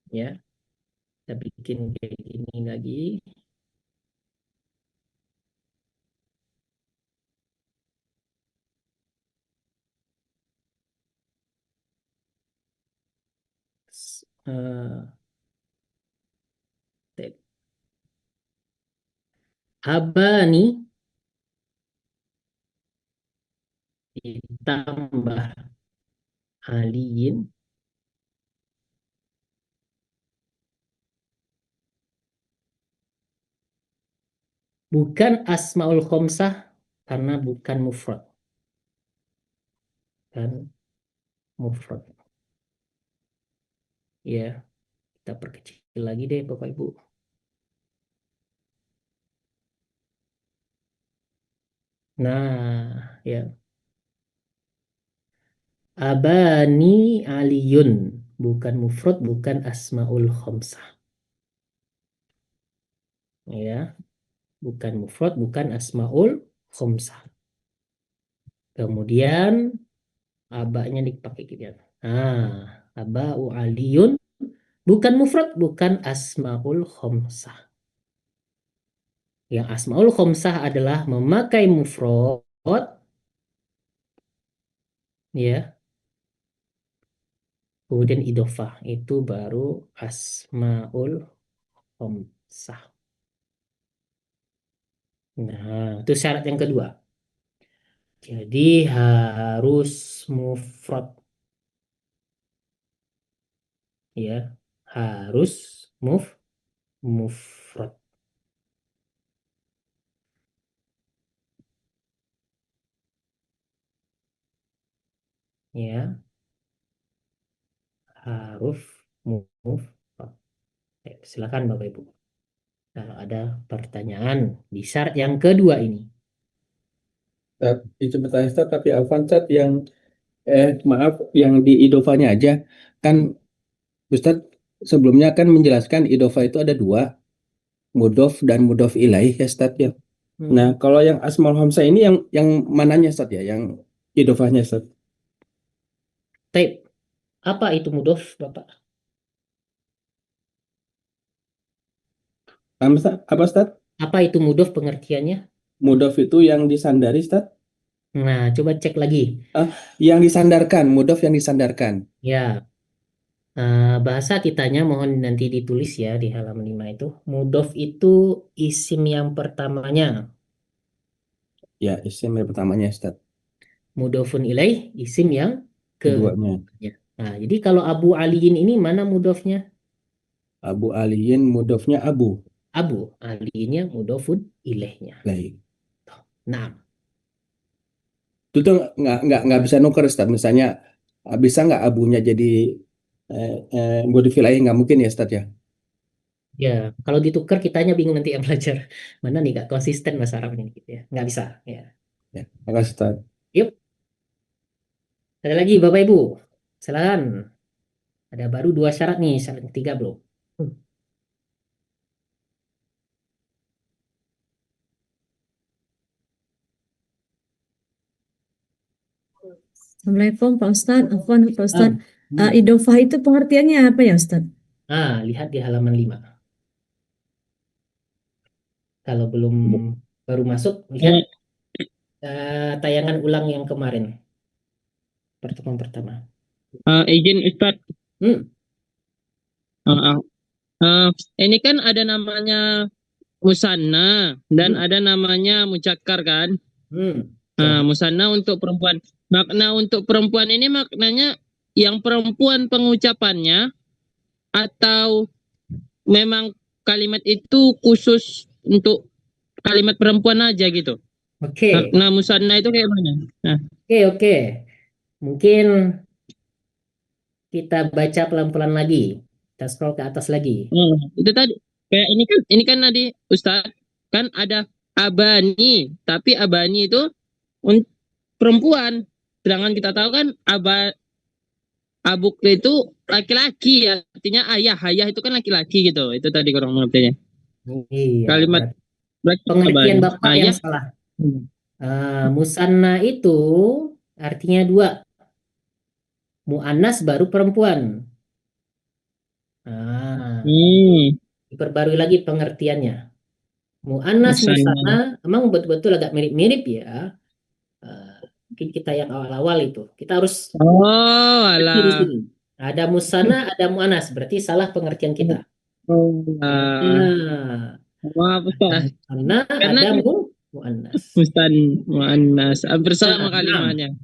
Ya, kita bikin kayak gini lagi. Uh, Abani ditambah aliyin bukan asmaul khomsah karena bukan mufrad. Kan mufrad. Ya, kita perkecil lagi deh Bapak Ibu. Nah, ya. Abani aliyun. Bukan mufrad, bukan asmaul khomsah. Ya. Bukan mufrad, bukan asmaul khomsah. Kemudian abanya dipakai gitu ya. Nah, aba'u aliyun. Bukan mufrad, bukan asmaul khomsah. Yang asmaul khomsah adalah memakai mufrad, ya, kemudian idofah itu baru asmaul khomsah. Nah, itu syarat yang kedua. Jadi harus mufrad, ya, harus mufrad. Ya, harus Mufrad. Silakan Bapak Ibu. Kalau ada pertanyaan di syarat yang kedua ini. Itu bertanya Ustaz, tapi Afwan Ustaz maaf yang di idofanya aja kan Ustaz sebelumnya kan menjelaskan idofa itu ada dua, mudof dan mudof ilaih ya Ustaz ya. Nah, kalau yang Asmaul Hamzah ini yang mananya Ustaz ya, yang idofahnya Ustaz? Taib. Apa itu mudof, Bapak? Apa Ustaz? Apa itu mudof pengertiannya? Mudof itu yang disandari Ustaz? Nah, coba cek lagi. Yang disandarkan, mudof yang disandarkan. Ya, bahasa kitanya mohon nanti ditulis ya di halaman 5 itu. Mudof itu isim yang pertamanya. Ya, isim yang pertamanya Ustaz. Mudofun ilaih isim yang Keduanya. Nah, jadi kalau Abu Aliin ini mana mudofnya? Abu Aliin mudofnya Abu. Abu Aliinnya mudofun ilaihnya. Baik. Nah, Itu tuh nggak bisa nuker Ustaz. Misalnya bisa nggak abunya jadi mudhof ilaih, nggak mungkin ya Ustaz ya? ya kalau ditukar kitanya bingung nanti yang belajar. Mana nih gak konsisten bahasa Arab ini gitu ya. Nggak bisa ya. Ya, makasih Ustaz. Yuk. Ada lagi Bapak Ibu. Silakan. Ada baru 2 syarat nih, syarat ketiga belum. Assalamualaikum Pak Ustadz, Afwan Pak Ustadz. Idofah itu pengertiannya apa ya Ustadz? Lihat di halaman 5. Kalau belum baru masuk, lihat tayangan ulang yang kemarin. Pertemuan pertama. Izin Ustadz. Ini kan ada namanya musanna dan ada namanya mucakkar kan? Musanna untuk perempuan. Makna untuk perempuan ini maknanya yang perempuan pengucapannya atau memang kalimat itu khusus untuk kalimat perempuan aja gitu? Oke. Makna musanna itu kayak mana? Nah. Oke. Mungkin kita baca pelan-pelan lagi. Kita scroll ke atas lagi. Itu tadi kayak ini kan tadi Ustadz kan ada abani, tapi abani itu perempuan. Sedangkan kita tahu kan abuk itu laki-laki ya, artinya ayah itu kan laki-laki gitu. Itu tadi kurang mengertinya. Iya. Kalimat pengertian Bapak ayah. yang salah. Musanna itu artinya 2. Mu'annas baru perempuan. Diperbarui lagi pengertiannya. Mu'annas musanna emang betul-betul agak mirip-mirip ya. Mungkin kita yang awal-awal itu kita harus di sini. Ada musanna, ada mu'annas, berarti salah pengertian kita. Maaf Ustaz. Karena ada mu'annas. Mu'annas. Hampir sama kalimatnya.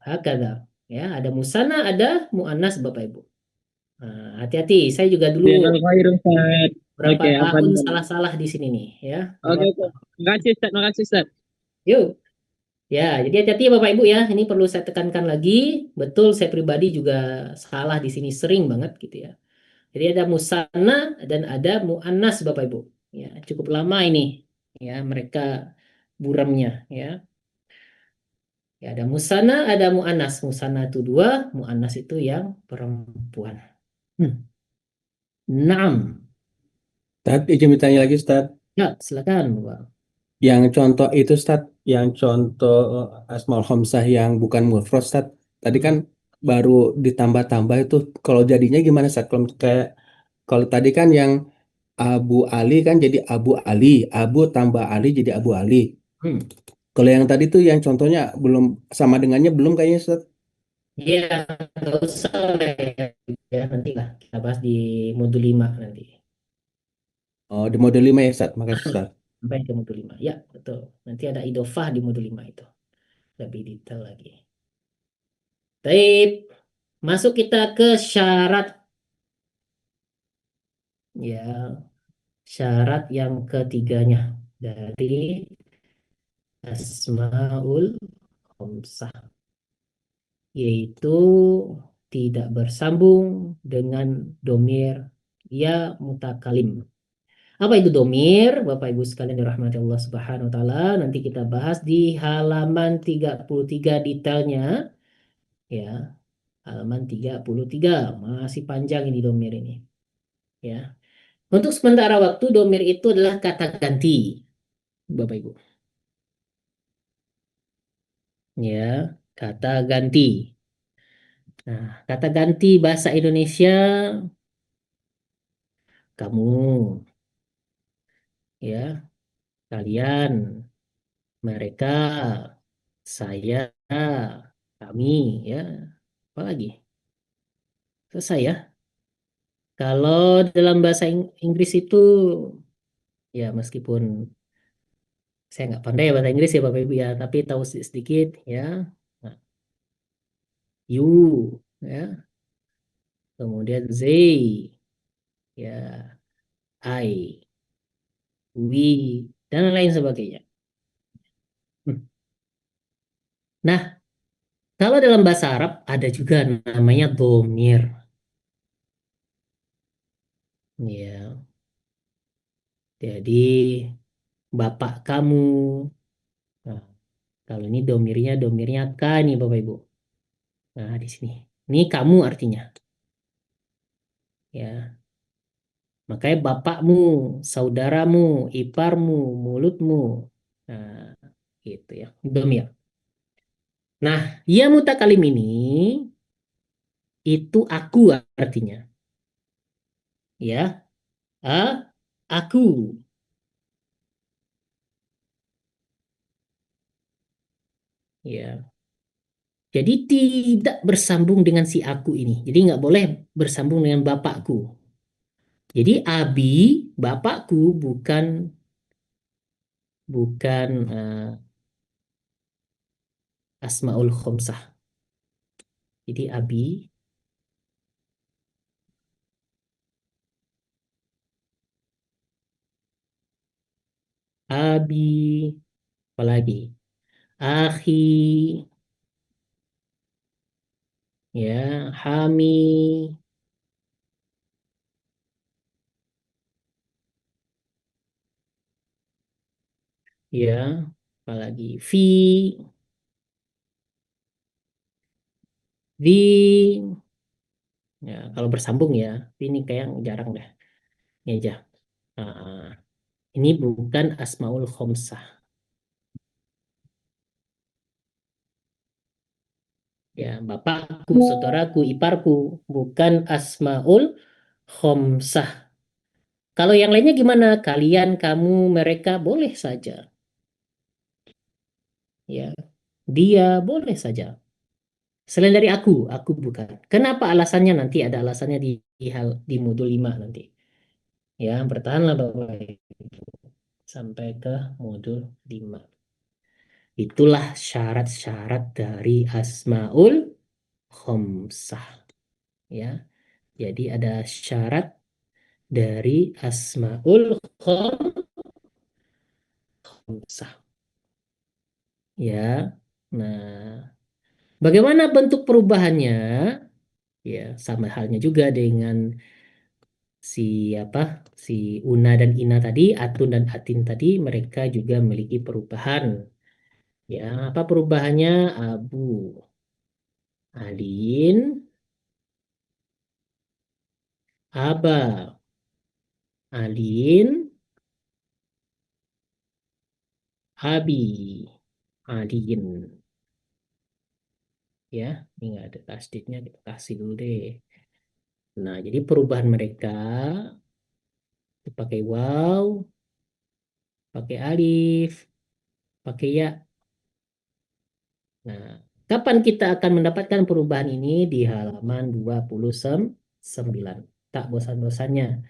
Hakada. Ya, ada musanna, ada mu'annas Bapak Ibu. Hati-hati, saya juga dulu berapa tahun salah-salah di sini nih ya. Oke. Makasih Ustaz. Yuk. Ya, jadi hati-hati Bapak Ibu ya. Ini perlu saya tekankan lagi. Betul, saya pribadi juga salah di sini sering banget gitu ya. Jadi ada musanna dan ada mu'annas Bapak Ibu. Ya, cukup lama ini ya mereka buramnya ya. Ya, ada musanna, ada mu'annas. Musanna itu 2, mu'annas itu yang perempuan. Naam. Ustaz, izin bertanya lagi Ustaz. Ya, silakan Bapak. Yang contoh itu Ustaz, yang contoh Asmaul Hamzah yang bukan mufrad Ustaz. Tadi kan baru ditambah-tambah itu, kalau jadinya gimana Ustaz? Kalau tadi kan yang Abu Ali kan jadi Abu Ali, Abu tambah Ali jadi Abu Ali. Kalau yang tadi tuh yang contohnya belum sama dengannya belum kayaknya Ustaz. Iya, nggak usah ya, nanti lah kita bahas di modul 5 nanti. Oh, di modul 5 ya Ustaz. Makasih Ustaz. Sampai ke modul 5. Ya, betul. Nanti ada idofah di modul 5 itu. Lebih detail lagi. Baik. Masuk kita ke syarat. Ya, syarat yang ketiganya dari Asmaul Khamsah, yaitu tidak bersambung dengan domir ya mutakalim. Apa itu domir? Bapak Ibu sekalian dirahmati Allah Subhanahu wa taala, nanti kita bahas di halaman 33 detailnya ya. Halaman 33. Masih panjang ini domir ini. Ya. Untuk sementara waktu domir itu adalah kata ganti. Bapak Ibu. Ya, kata ganti. Nah, kata ganti bahasa Indonesia kamu, ya, kalian, mereka, saya, kami, ya, apa lagi? Selesai ya. Kalau dalam bahasa Inggris itu, ya meskipun saya nggak pandai bahasa Inggris ya Bapak Ibu ya, tapi tahu sedikit ya. Nah, you, ya, kemudian they, ya, I, we, dan lain sebagainya. Nah, kalau dalam bahasa Arab ada juga namanya domir. Ya, jadi bapak kamu. Nah, kalau ini domirnya ka nih Bapak Ibu. Nah, di sini. Ini kamu artinya. Ya. Makanya bapakmu, saudaramu, iparmu, mulutmu. Nah, gitu ya. Domir. Nah, ya mutakalim ini itu aku artinya. Ya. Aku. Ya. Jadi tidak bersambung dengan si aku ini. Jadi nggak boleh bersambung dengan bapakku. Jadi abi, bapakku bukan asmaul khomsah. Jadi abi, apalagi akhi, ya, hami, ya, apalagi vi, ya, kalau bersambung ya, ini kayak jarang deh. Ini aja. Nah, ini bukan asmaul khomsah. Ya, bapakku, saudaraku, iparku, bukan asmaul khomsah. Kalau yang lainnya gimana? Kalian, kamu, mereka boleh saja. Ya, dia boleh saja. Selain dari aku bukan. Kenapa alasannya nanti ada alasannya di modul 5 nanti. Ya, bertahanlah Bapak Ibu sampai ke modul 5. Itulah syarat-syarat dari asmaul khomsah. Ya. Jadi ada syarat dari asmaul khomsah. Ya. Nah, bagaimana bentuk perubahannya? Ya, sama halnya juga dengan si Una dan Ina tadi, Atun dan Atin tadi, mereka juga memiliki perubahan. Ya, apa perubahannya? Abu, Alin, Aba, Alin, Abi, Alin. Ya, ini nggak ada tasdidnya, kita kasih dulu deh. Nah, jadi perubahan mereka pakai waw, pakai alif, pakai ya. Nah, kapan kita akan mendapatkan perubahan ini? Di halaman 29. Tak bosan-bosannya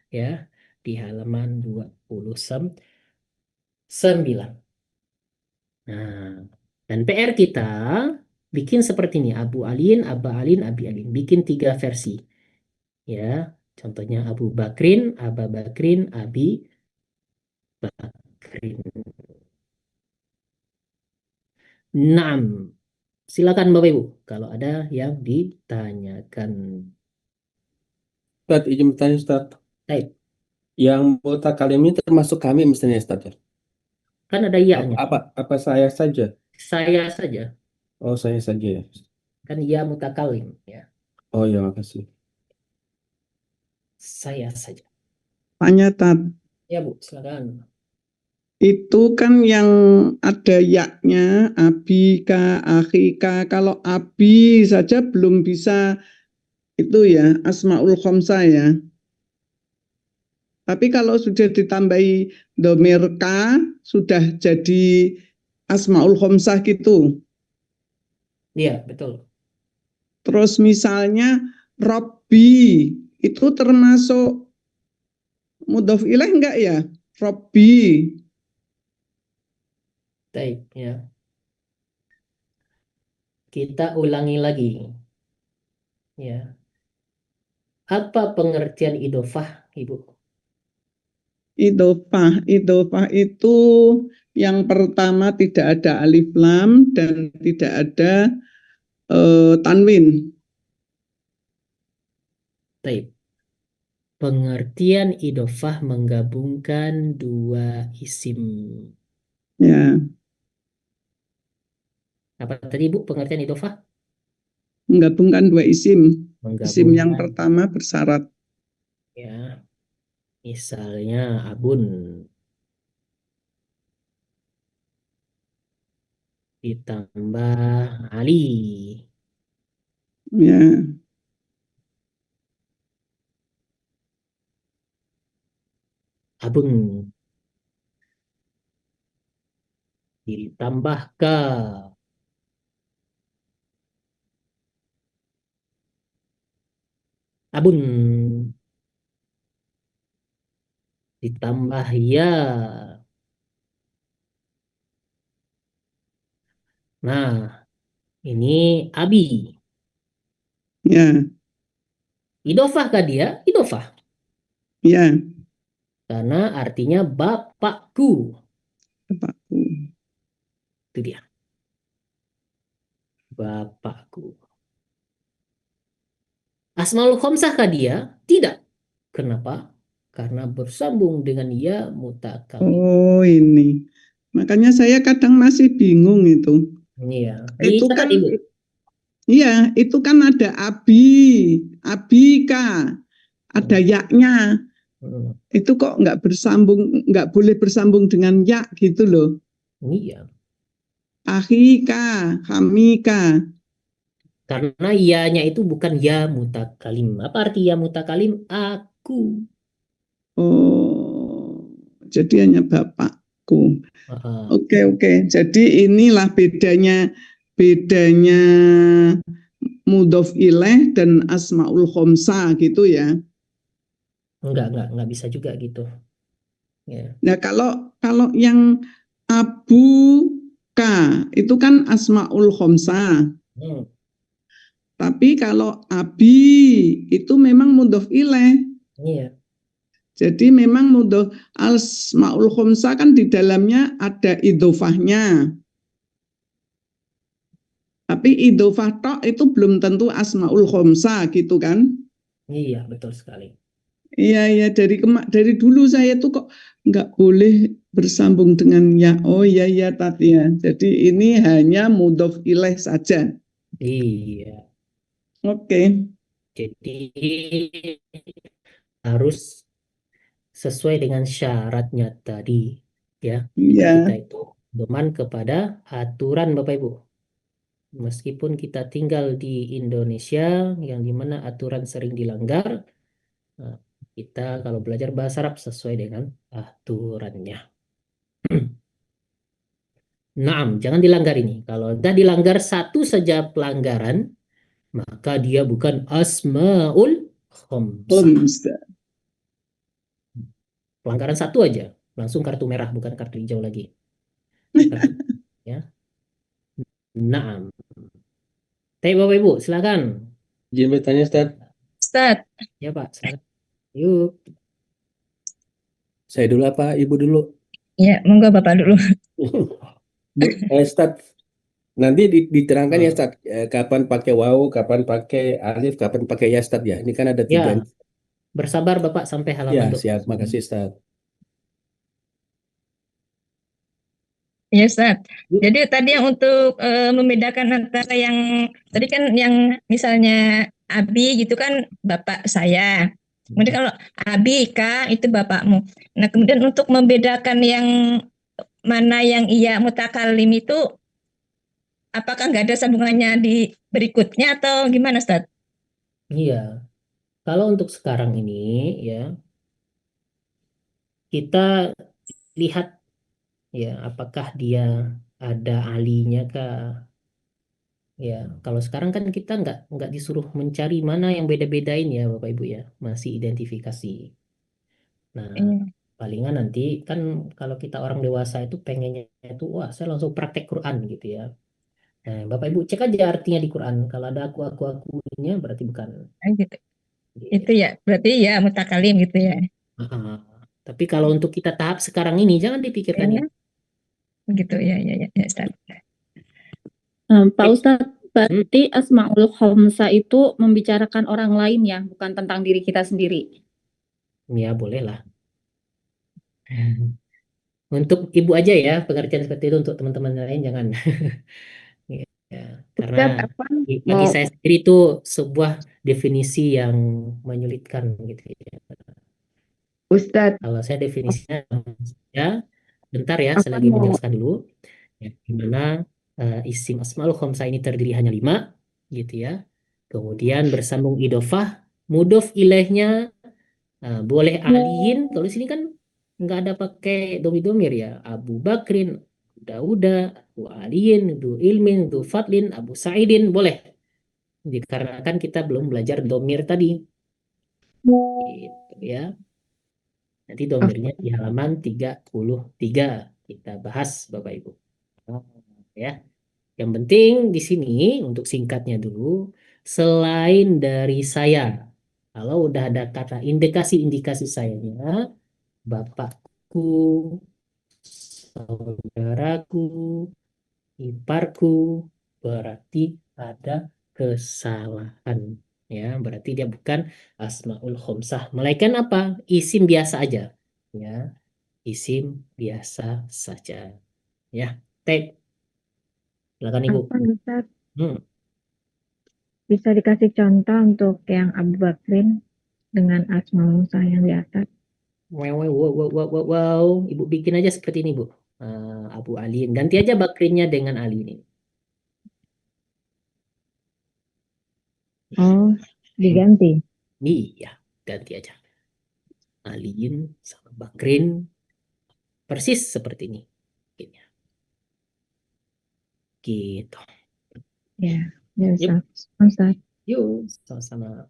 ya, di halaman 29. Nah, dan PR kita bikin seperti ini, Abu Alin, Aba Alin, Abi Alin. Bikin 3 versi. Ya, contohnya Abu Bakrin, Aba Bakrin, Abi Bakrin. 6. silakan Bapak Ibu kalau ada yang ditanyakan. Ustaz, izin bertanya Ustaz. Baik, Yang mutakalim ini termasuk kami misalnya Ustaz ya? kan ada ya-nya. Apa saya saja? Saya saja, Oh, saya saja ya. kan ya mutakalim ya. Oh ya, makasih. Saya saja. Tanya Tat, Ya Bu, silakan. itu kan yang ada yaknya, abika, akhika. Kalau abi saja belum bisa itu ya, asmaul khomsah ya. Tapi kalau sudah ditambahi domir ka, sudah jadi asmaul khomsah gitu. Iya, betul. Terus misalnya Robbi, itu termasuk mudhof ilaih enggak ya? Robbi. Baik, ya. Kita ulangi lagi. Ya. Apa pengertian idofah, Ibu? Idofah itu yang pertama tidak ada alif lam dan tidak ada tanwin. Baik. Pengertian idofah menggabungkan dua isim. Ya, Apa tadi Bu pengertian idofah? menggabungkan dua isim. Isim yang Menggabungkan, pertama bersyarat. ya. Misalnya abun ditambah Ali. Ya, Abun ditambah ka. Abun ditambah ya. Nah, ini abi. ya, Idofah kah dia? Idofah. ya, Karena artinya bapakku. bapakku. Itu dia. Bapakku. Asmaul khomsah kah dia? Tidak. Kenapa? Karena bersambung dengan ya mutakalim. Oh ini. Makanya saya kadang masih bingung itu. Iya. Itu Silakan kan, Ibu. iya, itu kan ada abika, ada yaknya. Hmm. Itu kok nggak bersambung, nggak boleh bersambung dengan ya gitu loh. Iya. Akhika, hamika. Karena ya-nya itu bukan ya mutakalim. Apa arti ya mutakalim? Aku. Oh, jadi hanya bapakku. Ah, Oke. Jadi inilah bedanya mudhof ilaih dan asmaul khomsah gitu ya. enggak bisa juga gitu. Ya. Nah, kalau yang abuka itu kan asmaul khomsah. Hmm. Tapi kalau abi itu memang mudhof ilaih. Iya. Jadi memang mudhof asmaul khomsah kan di dalamnya ada idhofahnya. Tapi idhofah tok itu belum tentu asmaul khomsah gitu kan? Iya, betul sekali. Iya dari dulu saya tuh kok nggak boleh bersambung dengan ya. Oh iya tadi ya. Jadi ini hanya mudhof ilaih saja. Iya. Oke. Jadi harus sesuai dengan syaratnya tadi, ya. Jadi Iya. kita itu pedoman kepada aturan Bapak Ibu. Meskipun kita tinggal di Indonesia yang dimana aturan sering dilanggar, nah, kita kalau belajar bahasa Arab sesuai dengan aturannya. Naam, jangan dilanggar ini. Kalau sudah dilanggar satu saja pelanggaran, maka dia bukan asmaul khomsah. Pelanggaran satu aja, langsung kartu merah, bukan kartu hijau lagi. Kartu, ya. Naam. Tapi Bapak Ibu, silakan. Izin bertanya Ustaz. Ustaz. Ya Pak, silakan. Yuk. Saya dulu apa Ibu dulu? Ya, monggo Bapak dulu. Bu, Ustaz, Nanti diterangkan ya Oh, Ustaz, kapan pakai waw, kapan pakai alif, kapan pakai ya Ustaz ya. Ini kan ada tiga. ya, bersabar Bapak sampai Ya, halaman siap. 20. Makasih Ustaz. Ya, Ustaz. Yuk. Jadi tadi yang untuk membedakan antara yang tadi kan yang misalnya Abi gitu kan bapak saya. Kemudian kalau Abi Kak itu bapakmu. Nah, kemudian untuk membedakan yang mana yang iya mutakalim itu apakah nggak ada sambungannya di berikutnya atau gimana, Ustaz? Iya, kalau untuk sekarang ini ya kita lihat ya apakah dia ada alinya kah? Ya, kalau sekarang kan kita nggak disuruh mencari mana yang beda-bedain ya Bapak Ibu ya, masih identifikasi. Nah, Iya. palingan nanti kan kalau kita orang dewasa itu pengennya itu wah saya langsung praktek Quran gitu ya. Nah, Bapak Ibu cek aja artinya di Quran. Kalau ada akunya berarti bukan. Gitu. Itu ya, berarti ya mutakalim gitu ya. Ah, tapi kalau untuk kita tahap sekarang ini jangan dipikirkan Ya, itu. gitu ya, ya, Ustaz. Pak Ustadz, berarti Asmaul Khomsa itu membicarakan orang lain ya, bukan tentang diri kita sendiri. Ya boleh lah. Untuk ibu aja ya pengertian seperti itu, untuk teman-teman lain jangan. Ya, karena Ustadz, apa bagi mau saya sendiri itu sebuah definisi yang menyulitkan gitu ya. Ustadz Kalau saya definisinya ya, bentar ya, saya apa lagi mau menjelaskan dulu. Ya, dimana isim Asmaul Khamsah ini terdiri hanya 5 gitu ya. Kemudian bersambung idofah, mudhof ilaihnya boleh aliyin. Kalau di sini kan nggak ada pakai domir ya. Abu Bakrin, Dauda, Abu Aliyin, Abu Ilmin, Abu Fadlin, Abu Sa'idin boleh. Dikarenakan kita belum belajar domir tadi. Gitu ya. Nanti domirnya di halaman 33 kita bahas Bapak Ibu. Ya. Yang penting di sini untuk singkatnya dulu, selain dari saya, kalau udah ada kata indikasi-indikasi sayanya, bapakku, saudaraku, iparku, berarti ada kesalahan. Ya, berarti dia bukan Asmaul Khomsah. Melainkan apa? Isim biasa aja. Ya, isim biasa saja. Ya, tek. Silakan Ibu. Apa Ustaz? Hmm. Bisa dikasih contoh untuk yang Abu Bakrin dengan Asmaul Husna yang di atas? Wow, wow, wow, wow, wow, wow, wow. Ibu bikin aja seperti ini, Bu. Abu Aliin. Ganti aja Bakrinnya dengan Ali ini. Oh, diganti. Iya, ganti aja. Aliin sama Bakrin. Persis seperti ini. Bikinnya. Gitu. Ya, ya Yuk, Ustaz. yuk, sama-sama.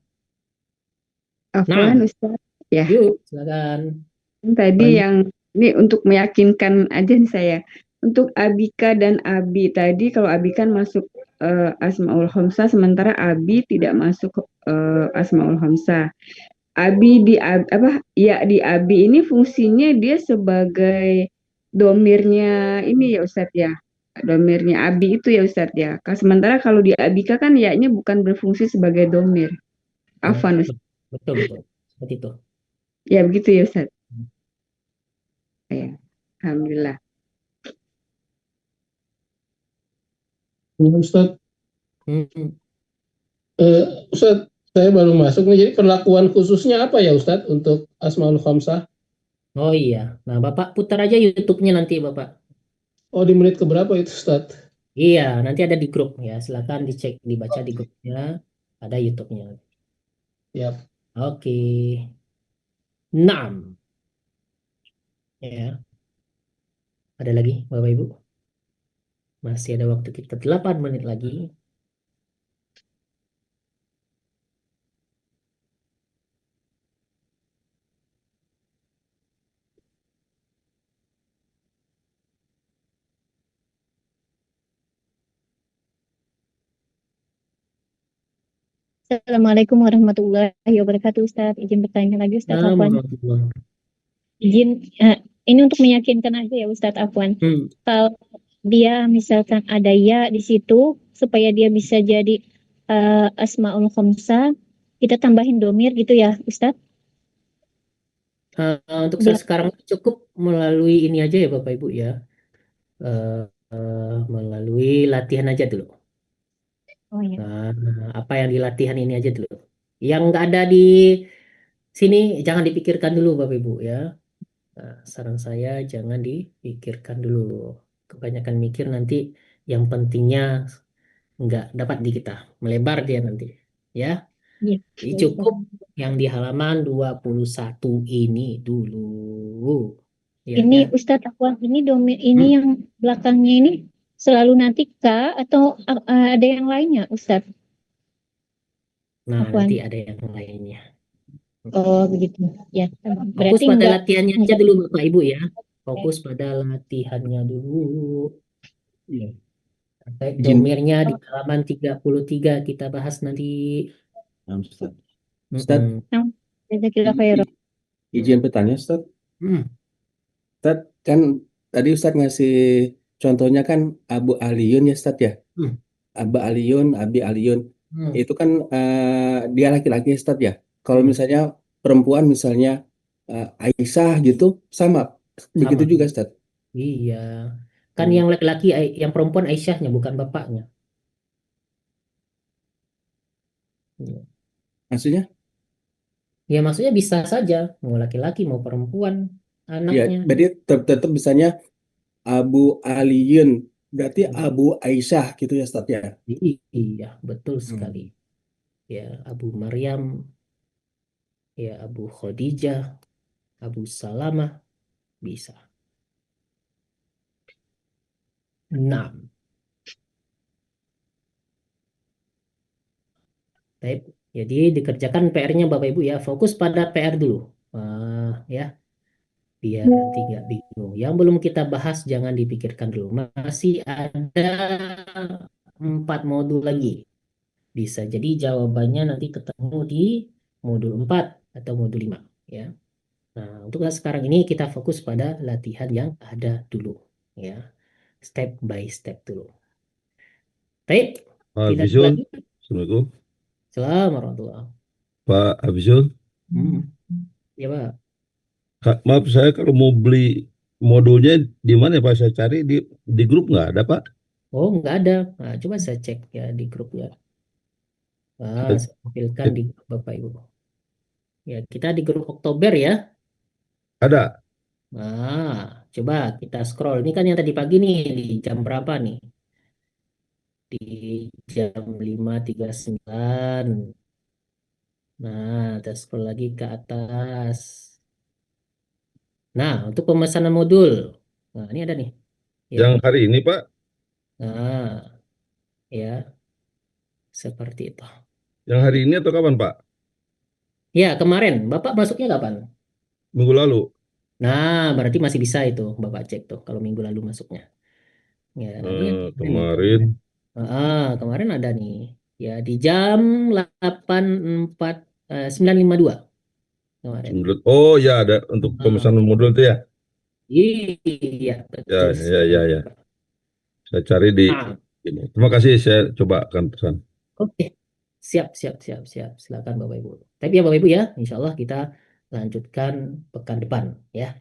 Afwan Nah, Ustadz ya. yuk, silakan. Tadi yang ini untuk meyakinkan aja nih saya. Untuk Abika dan Abi tadi, kalau Abi kan masuk Asmaul Khamsah, sementara Abi tidak masuk Asmaul Khamsah. Abi di apa ya, di Abi ini fungsinya dia sebagai domirnya ini ya Ustadz ya. Domirnya Abi itu ya Ustadz ya. Sementara kalau di Abika kan ya-nya bukan berfungsi sebagai domir. Afwan Ustadz. Betul, betul. Seperti itu. Ya begitu ya Ustadz. Ya, alhamdulillah. Ustadz, Hmm. Ustadz, saya baru masuk nih. Jadi perlakuan khususnya apa ya Ustadz untuk Asmaul Khamsah? Oh iya. Nah, Bapak putar aja YouTube-nya nanti, Bapak. Oh, di menit keberapa itu Ustadz? Iya, nanti ada di grup ya. Silakan dicek, dibaca di grupnya. Ada YouTube-nya. Yap. Oke. 6. Ya. Ada lagi, Bapak Ibu? Masih ada waktu kita 8 menit lagi. Assalamualaikum warahmatullahi wabarakatuh, Ustaz. Izin bertanya lagi, Ustaz Afwan. Izin, ini untuk meyakinkan aja ya, Ustaz Afwan. Kalau dia misalkan ada ya di situ supaya dia bisa jadi asmaul khamsah, kita tambahin domir gitu ya, Ustadz? Untuk saat sekarang cukup melalui ini aja ya Bapak Ibu ya. Melalui latihan aja dulu. Oh ya. Apa yang di latihan ini aja dulu. Yang nggak ada di sini jangan dipikirkan dulu Bapak Ibu ya. Saran saya jangan dipikirkan dulu. Kebanyakan mikir nanti yang pentingnya nggak dapat di kita. Melebar dia nanti. Ya. Iya. Jadi cukup yang di halaman 21 ini dulu. Ya, Ini ya. Ustadz Afwan, ini domir ini yang belakangnya ini selalu nanti K atau ada yang lainnya Ustadz? Nah, Afwan. nanti ada yang lainnya. Oh begitu ya. Fokus Berarti pada enggak latihannya aja dulu Bapak Ibu ya. Fokus pada latihannya dulu. Iya. Sampai Izin. domirnya di halaman 33 kita bahas nanti. Ustaz. Ustaz, Jazakillah khairan. izin bertanya Ustaz. Ustaz, kan tadi Ustaz ngasih contohnya kan Abu Aliyun ya Ustaz ya. Abu Aliyun, Abi Aliyun. Itu kan dia laki-laki Ustaz ya. Kalau misalnya perempuan misalnya Aisyah gitu sama begitu Sama. juga Ustaz. Iya. Kan yang laki-laki, yang perempuan Aisyahnya bukan bapaknya. Maksudnya? Ya maksudnya bisa saja mau laki-laki mau perempuan Ya, anaknya. berarti tetap misalnya Abu Aliyun berarti Abu Aisyah gitu ya Ustaz ya. Iya, betul sekali. Ya, Abu Maryam, ya Abu Khadijah, Abu Salamah bisa. Nah, baik. Jadi dikerjakan PR-nya Bapak Ibu ya, fokus pada PR dulu. Ya, biar nanti nggak bingung. Yang belum kita bahas jangan dipikirkan dulu. Masih ada 4 modul lagi. Bisa jadi jawabannya nanti ketemu di modul 4 atau modul 5 ya. Nah, untuk sekarang ini kita fokus pada latihan yang ada dulu ya. Step by step dulu. Baik, Pak tidak Hafizul, lagi. Assalamualaikum. Assalamualaikum warahmatullahi. Pak Hafizul, Ya, Pak. maaf saya kalau mau beli modulnya di mana ya Pak? Saya cari di grup nggak ada Pak? Oh, nggak ada. Nah, coba saya cek ya di grup ya. Nah, saya tampilkan di grup Bapak Ibu. Ya, kita di grup Oktober ya. Ada. Nah, coba kita scroll. Ini kan yang tadi pagi nih, di jam berapa nih? Di jam 5.39. Nah, kita scroll lagi ke atas. Nah, untuk pemesanan modul. Nah, ini ada nih. Ya. Yang hari ini Pak? Nah, ya. Seperti itu. Yang hari ini atau kapan Pak? Ya, kemarin. Bapak masuknya kapan? Minggu lalu. Nah, berarti masih bisa itu Bapak cek tuh kalau minggu lalu masuknya. Ya, ini Kemarin. Kemarin ada nih. Ya, di jam 9.52 kemarin. Oh ya, ada untuk pemesanan modul itu ya? Iya, betul. Ya. Saya cari di ini. Terima kasih, saya coba akan pesan. Oke, siap. Silakan Bapak Ibu. Tapi ya Bapak Ibu ya, insya Allah kita lanjutkan pekan depan ya.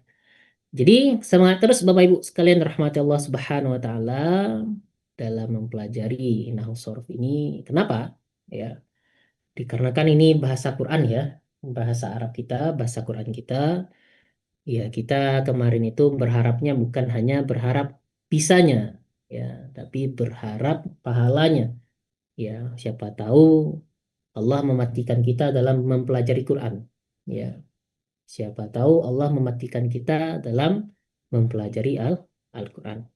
Jadi semangat terus Bapak Ibu sekalian rahmati Allah Subhanahu wa taala dalam mempelajari Nahwu Shorof ini. Kenapa? Ya. Dikarenakan ini bahasa Quran ya, bahasa Arab kita, bahasa Quran kita. Ya, kita kemarin itu berharapnya bukan hanya berharap bisanya ya, tapi berharap pahalanya. Ya, siapa tahu Allah mematikan kita dalam mempelajari Quran. Ya, siapa tahu Allah mematikan kita dalam mempelajari Al-Quran.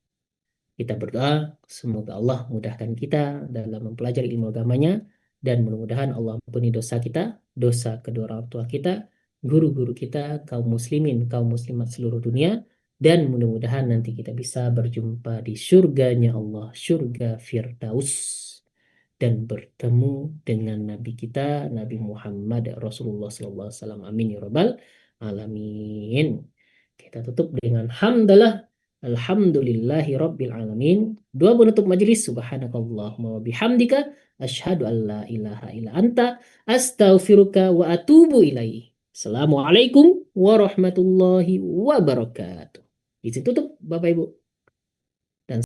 Kita berdoa semoga Allah mudahkan kita dalam mempelajari ilmu agamanya dan mudah-mudahan Allah ampuni dosa kita, dosa kedua orang tua kita, guru-guru kita, kaum muslimin, kaum muslimat seluruh dunia, dan mudah-mudahan nanti kita bisa berjumpa di surganya Allah, surga Firdaus, dan bertemu dengan Nabi kita, Nabi Muhammad Rasulullah SAW. Amin ya Rabbal Alamin. Kita tutup dengan hamdalah Alhamdulillahi Rabbil Alamin. Doa penutup majelis. Subhanakallahumma wa bihamdika. Asyhadu an la ilaha illa anta. Astaghfiruka wa atubu ilaih. Assalamualaikum warahmatullahi wabarakatuh. Izin tutup Bapak Ibu.